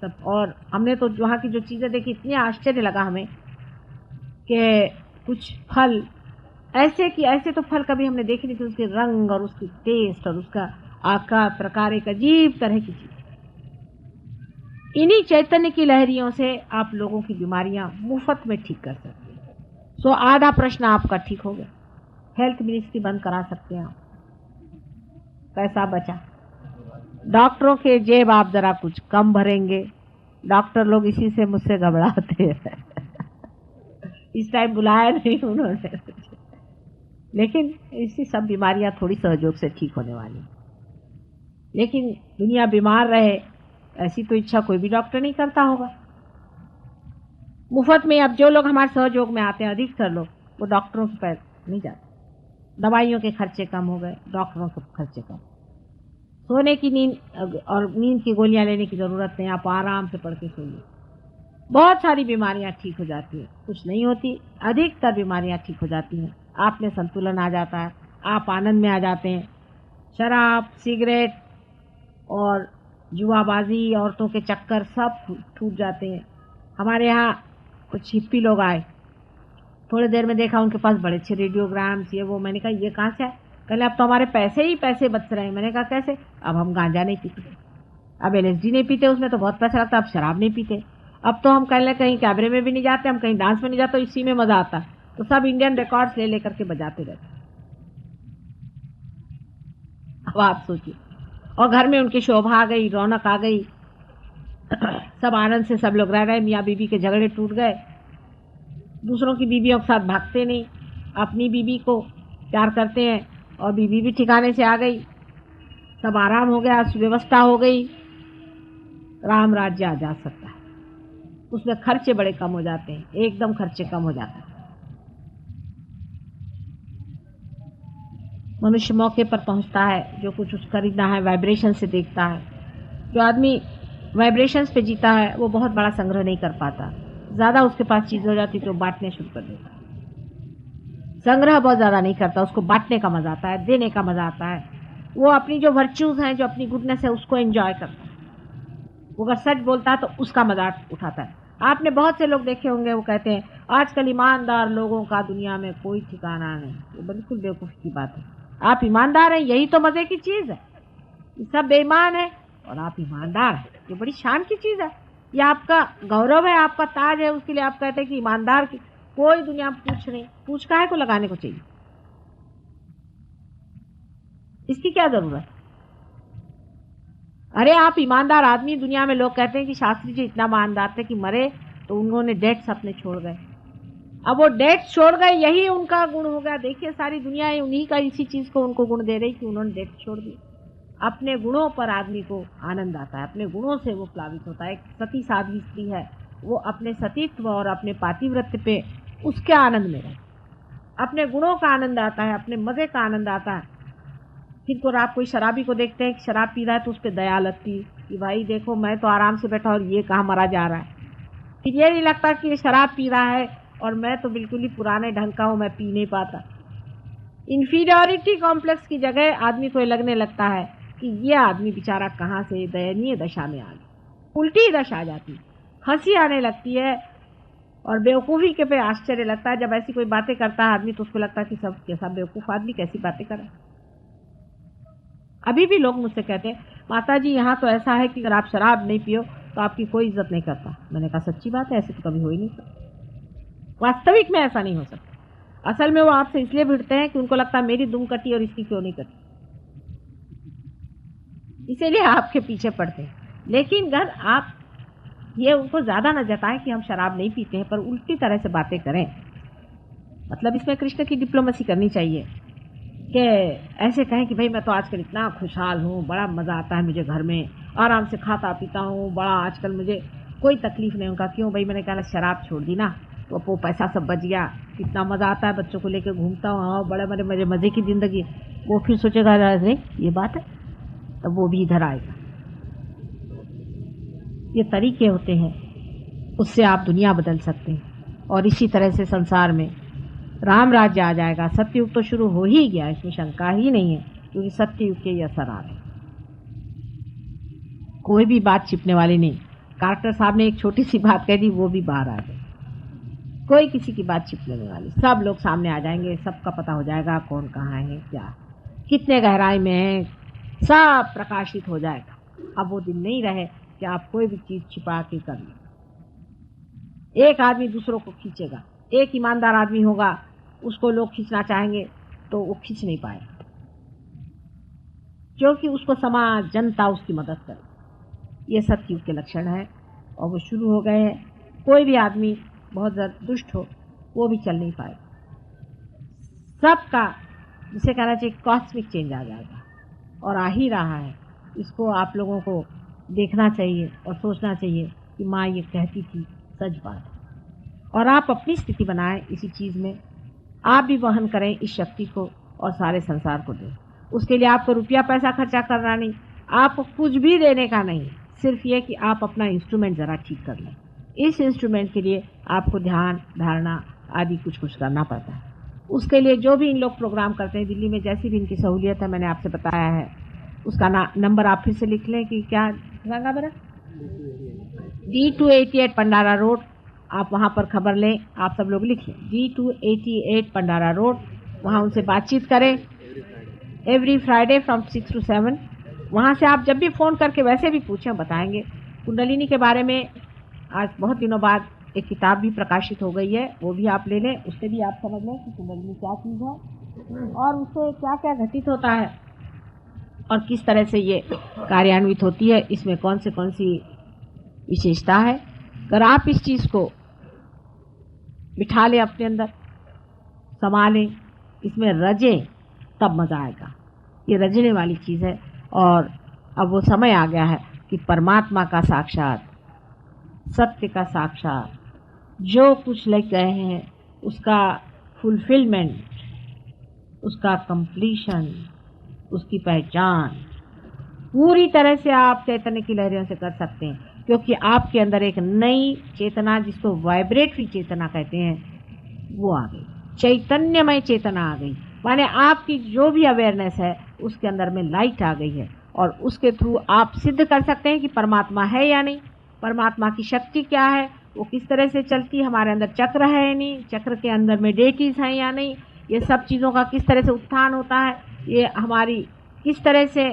सब। और हमने तो वहाँ की जो चीज़ें देखी इतने आश्चर्य लगा हमें कि कुछ फल ऐसे कि ऐसे तो फल कभी हमने देखे नहीं थे। उसके रंग और उसकी टेस्ट और उसका आकार प्रकार एक अजीब तरह की चीज़। इन्हीं चैतन्य की लहरियों से आप लोगों की बीमारियां मुफ्त में ठीक कर सकते हैं। सो आधा प्रश्न आपका ठीक हो गया। हेल्थ मिनिस्ट्री बंद करा सकते हैं आप, पैसा बचा। डॉक्टरों के जेब आप जरा कुछ कम भरेंगे। डॉक्टर लोग इसी से मुझसे घबराते हैं इस टाइम बुलाया नहीं उन्होंने लेकिन इससे सब बीमारियां थोड़ी सहयोग से ठीक होने वाली। लेकिन दुनिया बीमार रहे ऐसी तो इच्छा कोई भी डॉक्टर नहीं करता होगा। मुफ्त में अब जो लोग हमारे सहयोग में आते हैं, अधिकतर लोग, वो डॉक्टरों के पैर नहीं जाते। दवाइयों के खर्चे कम हो गए, डॉक्टरों के खर्चे कम। सोने की नींद और नींद की गोलियां लेने की ज़रूरत नहीं, आप आराम से पढ़ के सोइए। बहुत सारी बीमारियां ठीक हो जाती हैं, कुछ नहीं होती, अधिकतर बीमारियां ठीक हो जाती हैं। आप में संतुलन आ जाता है, आप आनंद में आ जाते हैं। शराब, सिगरेट और जुआबाजी, औरतों के चक्कर सब छूट जाते हैं। हमारे यहाँ कुछ हिप्पी लोग आए, थोड़ी देर में देखा उनके पास बड़े अच्छे रेडियोग्राम्स ये वो। मैंने कहा ये कहाँ से है? कहले अब तो हमारे पैसे ही पैसे बच रहे हैं। मैंने कहा कैसे? अब हम गांजा नहीं पीते, अब LSD नहीं पीते, उसमें तो बहुत पैसा लगता है। अब शराब नहीं पीते, अब तो हम कहले कहीं कैबरे में भी नहीं जाते, हम कहीं डांस में नहीं जाते, इसी में मज़ा आता है। तो सब इंडियन रिकॉर्ड्स ले लेकर के बजाते रहते। अब आप सोचिए, और घर में उनकी शोभा आ गई, रौनक आ गई, सब आनंद से सब लोग रह रहे। मियाँ बीबी के झगड़े टूट गए, दूसरों की बीवियों के साथ भागते नहीं, अपनी बीबी को प्यार करते हैं, और बीबी भी ठिकाने से आ गई, सब आराम हो गया, सुव्यवस्था हो गई, राम राज्य आ जा सकता है। उसमें खर्चे बड़े कम हो जाते हैं, एकदम खर्चे कम हो जाते हैं। मनुष्य मौके पर पहुंचता है, जो कुछ उसको खरीदना है वाइब्रेशन से देखता है। जो आदमी वाइब्रेशंस पे जीता है वो बहुत बड़ा संग्रह नहीं कर पाता, ज़्यादा उसके पास चीज़ हो जाती तो बांटने शुरू कर देता है। संग्रह बहुत ज़्यादा नहीं करता, उसको बांटने का मज़ा आता है, देने का मज़ा आता है। वो अपनी जो वर्च्यूज़ हैं, जो अपनी गुडनेस है, उसको एंजॉय करता है। वो अगर सच बोलता है तो उसका मजाक उठाता है। आपने बहुत से लोग देखे होंगे, वो कहते हैं आजकल ईमानदार लोगों का दुनिया में कोई ठिकाना नहीं। ये बिल्कुल बेवकूफ़ी की बात है। आप ईमानदार हैं, यही तो मज़े की चीज़ है। ये सब बेईमान है और आप ईमानदार हैं, ये बड़ी शान की चीज़ है। ये आपका गौरव है, आपका ताज है। उसके लिए आप कहते हैं कि ईमानदार की कोई दुनिया में पूछ नहीं, पूछ काहे को लगाने को चाहिए। इसकी क्या जरूरत? अरे आप ईमानदार आदमी, दुनिया में लोग कहते हैं कि शास्त्री जी इतना ईमानदार थे कि मरे तो उन्होंने डेट्स अपने छोड़ गए। अब वो डेट्स छोड़ गए, यही उनका गुण हो गया। देखिए सारी दुनिया उन्हीं का इसी चीज को उनको गुण दे रही कि उन्होंने डेट्स छोड़ दी। अपने गुणों पर आदमी को आनंद आता है, अपने गुणों से वो प्लावित होता है। एक सती साध्वी स्त्री है, वो अपने सतीत्व और अपने पातिव्रत्य पे उसके आनंद में रहे, अपने गुणों का आनंद आता है, अपने मजे का आनंद आता है। फिर को आप कोई शराबी को देखते हैं कि शराब पी रहा है तो उस पर दया लगती कि भाई देखो मैं तो आराम से बैठा और ये कहाँ मरा जा रहा है। फिर ये नहीं लगता कि ये शराब पी रहा है और मैं तो बिल्कुल ही पुराने ढंग का हूँ, मैं पी नहीं पाता। इन्फीरियरिटी कॉम्प्लेक्स की जगह आदमी को लगने लगता है कि ये आदमी बेचारा कहाँ से दयनीय दशा में आ गया। उल्टी दशा आ जाती, हंसी आने लगती है और बेवकूफ़ी के पे आश्चर्य लगता है। जब ऐसी कोई बातें करता है आदमी तो उसको लगता है कि सब कैसा बेवकूफ़ आदमी कैसी बातें करे। अभी भी लोग मुझसे कहते हैं माता जी यहाँ तो ऐसा है कि अगर आप शराब नहीं पियो तो आपकी कोई इज्जत नहीं करता। मैंने कहा सच्ची बात है, ऐसे तो कभी हो ही नहीं सकता। वास्तविक में ऐसा नहीं हो सकता। असल में वो आपसे इसलिए भिड़ते हैं कि उनको लगता है मेरी दुम कटी और इसकी क्यों नहीं कटी, इसीलिए आपके पीछे पड़ते हैं। लेकिन अगर आप ये उनको ज़्यादा न जताएं कि हम शराब नहीं पीते हैं, पर उल्टी तरह से बातें करें, मतलब इसमें कृष्ण की डिप्लोमेसी करनी चाहिए कि ऐसे कहें कि भाई मैं तो आजकल इतना खुशहाल हूँ, बड़ा मज़ा आता है मुझे, घर में आराम से खाता पीता हूँ, बड़ा आजकल मुझे कोई तकलीफ़ नहीं। उनका क्यों भाई? मैंने कहा शराब छोड़ दी ना तो वो पैसा सब बच गया, कितना मज़ा आता है, बच्चों को लेकर घूमता हूँ, हाँ बड़े बड़े मज़े की ज़िंदगी। वो फिर सोचेगा अरे ये बात है, तब वो भी इधर आएगा। ये तरीके होते हैं, उससे आप दुनिया बदल सकते हैं। और इसी तरह से संसार में राम राज्य आ जाएगा। सत्ययुग तो शुरू हो ही गया, इसमें शंका ही नहीं है, क्योंकि सत्ययुग के ये असर आ रहे हैं। कोई भी बात छिपने वाली नहीं। कार्टर साहब ने एक छोटी सी बात कह दी, वो भी बाहर आ गई। कोई किसी की बात छिपने वाली, सब लोग सामने आ जाएंगे, सबका पता हो जाएगा कौन कहाँ है, क्या कितने गहराई में है, सब प्रकाशित हो जाएगा। अब वो दिन नहीं रहे कि आप कोई भी चीज छिपा के कर लें। एक आदमी दूसरों को खींचेगा, एक ईमानदार आदमी होगा, उसको लोग खींचना चाहेंगे तो वो खींच नहीं पाएगा, क्योंकि उसको समाज जनता उसकी मदद करे। ये सत्ययुग के लक्षण है और वो शुरू हो गए हैं। कोई भी आदमी बहुत ज़्यादा दुष्ट हो वो भी चल नहीं पाएगा। सबका जिसे कहना चाहिए कॉस्मिक चेंज आ जाएगा और आ ही रहा है। इसको आप लोगों को देखना चाहिए और सोचना चाहिए कि माँ ये कहती थी सच बात है, और आप अपनी स्थिति बनाएं इसी चीज़ में। आप भी वहन करें इस शक्ति को और सारे संसार को दें। उसके लिए आपको रुपया पैसा खर्चा करना नहीं, आपको कुछ भी देने का नहीं, सिर्फ ये कि आप अपना इंस्ट्रूमेंट ज़रा ठीक कर लें। इस इंस्ट्रूमेंट के लिए आपको ध्यान धारणा आदि कुछ करना पड़ता है। उसके लिए जो भी इन लोग प्रोग्राम करते हैं दिल्ली में, जैसी भी इनकी सहूलियत है मैंने आपसे बताया है, उसका नंबर आप फिर से लिख लें कि क्या रंगा बरा D288 पंडारा रोड। आप वहाँ पर खबर लें, आप सब लोग लिखें D288 पंडारा रोड, वहाँ उनसे बातचीत करें एवरी फ्राइडे फ्रॉम 6 to 7। वहाँ से आप जब भी फ़ोन करके वैसे भी पूछें, बताएंगे। कुंडलिनी के बारे में आज बहुत दिनों बाद एक किताब भी प्रकाशित हो गई है, वो भी आप ले लें, उससे भी आप समझ लें कि कुंडलिनी क्या चीज़ है और उससे क्या क्या घटित होता है और किस तरह से ये कार्यान्वित होती है, इसमें कौन सी विशेषता है। अगर आप इस चीज़ को बिठा लें अपने अंदर, संभालें, इसमें रजें, तब मज़ा आएगा। ये रजने वाली चीज़ है और अब वो समय आ गया है कि परमात्मा का साक्षात, सत्य का साक्षात, जो कुछ ले गए हैं उसका फुलफिलमेंट, उसका कंप्लीशन, उसकी पहचान पूरी तरह से आप चैतन्य की लहरियों से कर सकते हैं, क्योंकि आपके अंदर एक नई चेतना, जिसको वाइब्रेटरी चेतना कहते हैं, वो आ गई। चैतन्यमय चेतना आ गई, माने आपकी जो भी अवेयरनेस है उसके अंदर में लाइट आ गई है और उसके थ्रू आप सिद्ध कर सकते हैं कि परमात्मा है या नहीं, परमात्मा की शक्ति क्या है, वो किस तरह से चलती है, हमारे अंदर चक्र है या नहीं, चक्र के अंदर में डेटीज हैं या नहीं, ये सब चीज़ों का किस तरह से उत्थान होता है, ये हमारी किस तरह से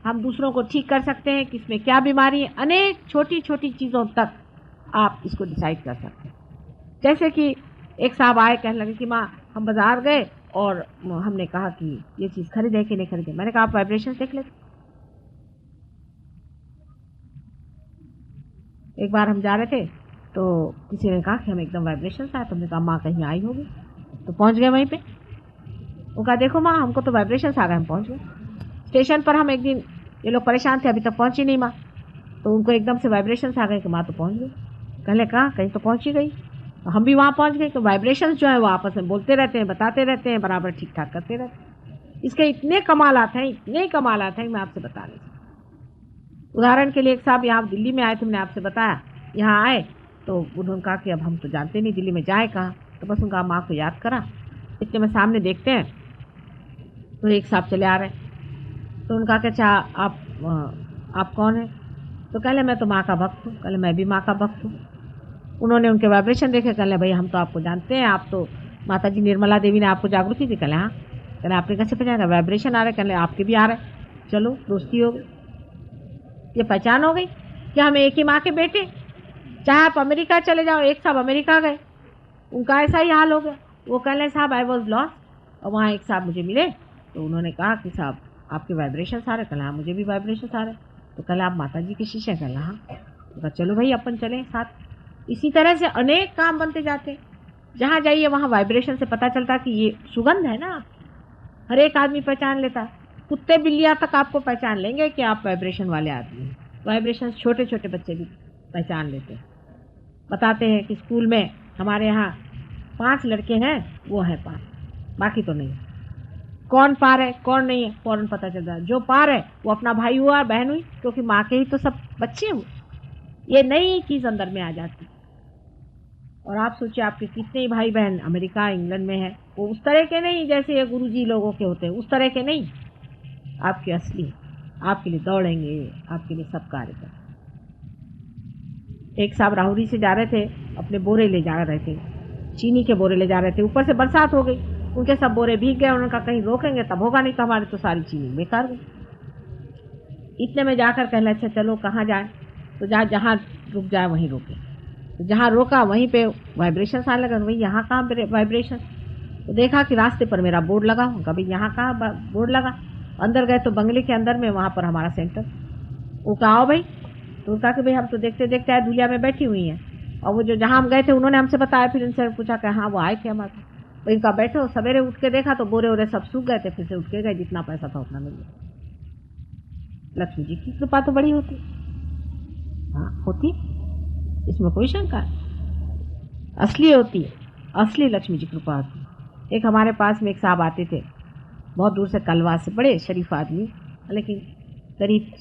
हम दूसरों को ठीक कर सकते हैं, किसमें क्या बीमारी है, अनेक छोटी छोटी चीज़ों तक आप इसको डिसाइड कर सकते हैं। जैसे कि एक साहब आए, कहने लगे कि माँ हम बाज़ार गए और हमने कहा कि ये चीज़ खरीदे कि नहीं खरीदे। मैंने कहा आप वाइब्रेशन देख लेते। एक बार हम जा रहे थे तो किसी ने कहा कि हम एकदम वाइब्रेशन आए, तो हमने कहा माँ कहीं आई होगी, तो पहुँच गए वहीं पे। वो कहा देखो माँ हमको तो वाइब्रेशन आ गए, हम पहुँच गए। स्टेशन पर हम एक दिन, ये लोग परेशान थे, अभी तक पहुँची नहीं माँ, तो उनको एकदम से वाइब्रेशन आ गए कि माँ तो पहुँच गई। कहने कहा कहीं तो पहुँची गई, हम भी वहाँ पहुँच गए। तो वाइब्रेशंस जो है वो आपस में बोलते रहते हैं, बताते रहते हैं, बराबर ठीक ठाक करते रहते हैं। इसके इतने कमालात हैं, इतने कमालात हैं, मैं आपसे बता नहीं सकती। उदाहरण के लिए एक साहब यहाँ दिल्ली में आए थे, मैंने आपसे बताया, यहाँ आए तो उन्होंने कहा कि अब हम तो जानते नहीं दिल्ली में जाए कहाँ, तो बस उनका माँ को याद करा। इतने में सामने देखते हैं तो एक साहब चले आ रहे हैं, तो उनका क्या आप कौन है? तो कहले मैं तो माँ का भक्त हूँ। कहले मैं भी माँ का भक्त हूँ। उन्होंने उनके वाइब्रेशन देखे, कहले भाई हम तो आपको जानते हैं, आप तो माता जी निर्मला देवी ने आपको जागृति दी। कहले हाँ। कहले आपने कैसे पहचाना? वाइब्रेशन आ रहे। कहले आपके भी आ रहे, चलो दोस्ती हो गई, ये पहचान हो गई कि हम एक ही माँ के बेटे। चाहे आप अमेरिका चले जाओ, एक साहब अमेरिका गए, उनका ऐसा ही हाल हो गया। वो कहले साहब आई वॉज लॉस्ट, और वहाँ एक साहब मुझे मिले, तो उन्होंने कहा कि साहब आपके वाइब्रेशन आ रहे। कहले हाँ मुझे भी वाइब्रेशन आ रहे। तो कहले आप माता जी के शिष्य? कहले हाँ। तो चलो भाई अपन चले साथ। इसी तरह से अनेक काम बनते जाते, जहाँ जाइए वहाँ वाइब्रेशन से पता चलता कि ये सुगंध है ना, हर एक आदमी पहचान लेता। कुत्ते बिल्लियाँ तक आपको पहचान लेंगे कि आप वाइब्रेशन वाले आदमी हैं। वाइब्रेशन छोटे छोटे बच्चे भी पहचान लेते हैं। बताते हैं कि स्कूल में हमारे यहाँ 5 लड़के हैं, वो है पार, बाकी तो नहीं। कौन पार है कौन नहीं है फौरन पता चल रहा है। जो पार है वो अपना भाई हुआ बहन हुई, क्योंकि माँ के ही तो सब बच्चे हुए। ये नई चीज़ अंदर में आ जाती। और आप सोचिए आपके कितने ही भाई बहन अमेरिका इंग्लैंड में है, वो उस तरह के नहीं जैसे ये गुरुजी लोगों के होते हैं, उस तरह के नहीं, आपके असली, आपके लिए दौड़ेंगे, आपके लिए सब कार्य करेंगे। एक साहब राहुरी से जा रहे थे, अपने बोरे ले जा रहे थे, चीनी के बोरे ले जा रहे थे। ऊपर से बरसात हो गई, उनके सब बोरे भीग गए। उन्होंने कहा कहीं रोकेंगे तब होगा, नहीं तो हमारी तो सारी चीनी बेकार गई। इतने में जाकर कहने अच्छा चलो कहाँ जाए, तो जहाँ रुक जाए वहीं रोके। तो जहाँ रोका वहीं पे वाइब्रेशन आने लगा। भाई यहाँ कहाँ वाइब्रेशन? तो देखा कि रास्ते पर मेरा बोर्ड लगा। कभी यहाँ कहाँ बोर्ड लगा? अंदर गए तो बंगले के अंदर में, वहाँ पर हमारा सेंटर। वो कहा आओ भाई। तो कहा कि भाई हम तो देखते देखते आए, दुनिया में बैठी हुई हैं। और वो जो जहाँ हम गए थे उन्होंने हमसे बताया, फिर उनसे पूछा कि हाँ वो आए थे हमारे। तो इनका बैठो, सवेरे उठ के देखा तो बोरे वोरे सब सूख गए थे, फिर से उठ के गए, जितना पैसा था उतना मिल गया। लक्ष्मी जी की कृपा तो बड़ी होती, हाँ होती, इसमें कोई शंका नहीं, असली होती है, असली लक्ष्मी जी कृपा होती है। एक हमारे पास में एक साहब आते थे, बहुत दूर से, कलवा से, बड़े शरीफ आदमी, लेकिन गरीब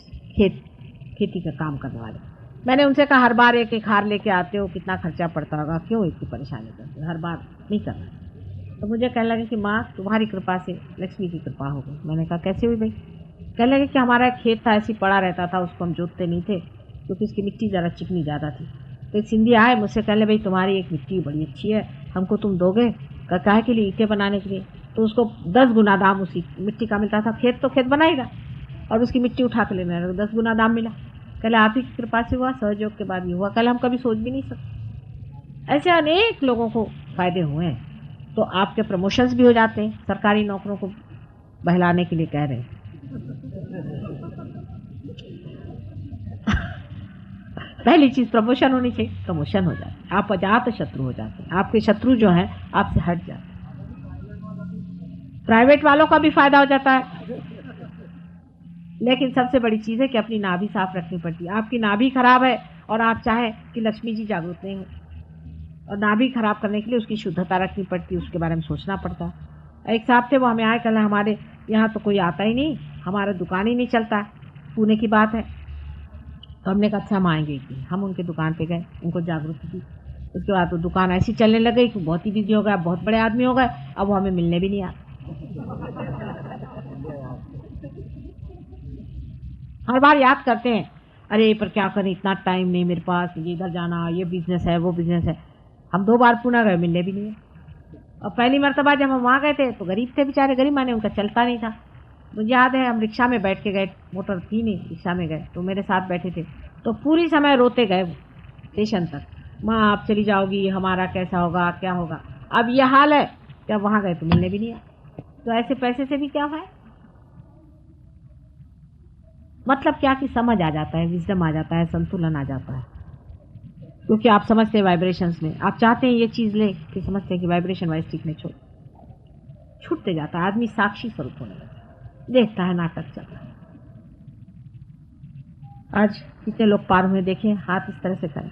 खेती का काम करने वाले। मैंने उनसे कहा हर बार एक एक हार लेके आते हो, कितना खर्चा पड़ता होगा, क्यों इतनी परेशानी करते हो, हर बार नहीं करना। तो मुझे कहने लगे कि माँ तुम्हारी कृपा से लक्ष्मी की कृपा हो गई। मैंने कहा कैसे हुई भाई? कहने लगे कि हमारा एक खेत था, ऐसी पड़ा रहता था, उसको हम जोतते नहीं थे क्योंकि उसकी मिट्टी ज़रा चिकनी ज़्यादा थी। तो एक सिंधी आए मुझसे, कहने भाई तुम्हारी एक मिट्टी बड़ी अच्छी है, हमको तुम दोगे? काहे के लिए? ईंटें बनाने के लिए। तो उसको 10 गुना दाम उसी मिट्टी का मिलता था। खेत तो खेत बनाएगा और उसकी मिट्टी उठा के लेना, 10 गुना दाम मिला। कल आप ही की कृपा से हुआ, सहयोग के बाद ये हुआ, कल हम कभी सोच भी नहीं सकते। ऐसे अनेक लोगों को फायदे हुए हैं। तो आपके प्रमोशंस भी हो जाते हैं, सरकारी नौकरों को बहलाने के लिए कह रहे हैं। पहली चीज प्रमोशन होनी चाहिए, प्रमोशन हो जाए, आप अजात शत्रु हो जाते हैं, आपके शत्रु जो है आपसे हट जाते हैं। प्राइवेट वालों का भी फायदा हो जाता है, लेकिन सबसे बड़ी चीज़ है कि अपनी नाभि साफ रखनी पड़ती है। आपकी नाभि खराब है और आप चाहें कि लक्ष्मी जी जागृत नहीं हो, और नाभि खराब करने के लिए उसकी शुद्धता रखनी पड़ती है, उसके बारे में सोचना पड़ता है। एक साहब थे, वो हमें आए, कल हमारे यहाँ तो कोई आता ही नहीं, हमारा दुकान ही नहीं चलता है, पुणे की बात है। तो हमने कहा अच्छा हम आएंगे कि हम उनके दुकान पे गए, उनको जागृति दी। उसके बाद तो दुकान ऐसी चलने लग गई कि बहुत ही बिजी हो गया, बहुत बड़े आदमी हो गए, अब वो हमें मिलने भी नहीं आते। हर बार याद करते हैं, अरे पर क्या करें, इतना टाइम नहीं मेरे पास, ये इधर जाना, ये बिजनेस है, वो बिजनेस है। हम 2 बार पुणे गए, मिलने भी नहीं है। और पहली मरतबा जब हम वहाँ गए थे तो गरीब थे बेचारे, गरीब माने उनका चलता नहीं था। मुझे याद है हम रिक्शा में बैठ के गए, मोटर थी नहीं, रिक्शा में गए, तो मेरे साथ बैठे थे, तो पूरी समय रोते गए वो स्टेशन तक, माँ आप चली जाओगी, हमारा कैसा होगा, क्या होगा। अब यह हाल है कि अब वहाँ गए तो मिलने भी नहीं है। तो ऐसे पैसे से भी क्या है, मतलब क्या कि समझ आ जाता है, विजडम आ जाता है, संतुलन आ जाता है, क्योंकि आप समझते हैं वाइब्रेशंस में, आप चाहते हैं ये चीज ले, फिर समझते हैं कि वाइब्रेशन वाइज ठीक नहीं, छूटते जाता है, आदमी साक्षी स्वरूप होने लगता है, देखता है नाटक चल रहा है। आज कितने लोग पार हुए देखें, हाथ इस तरह से करें,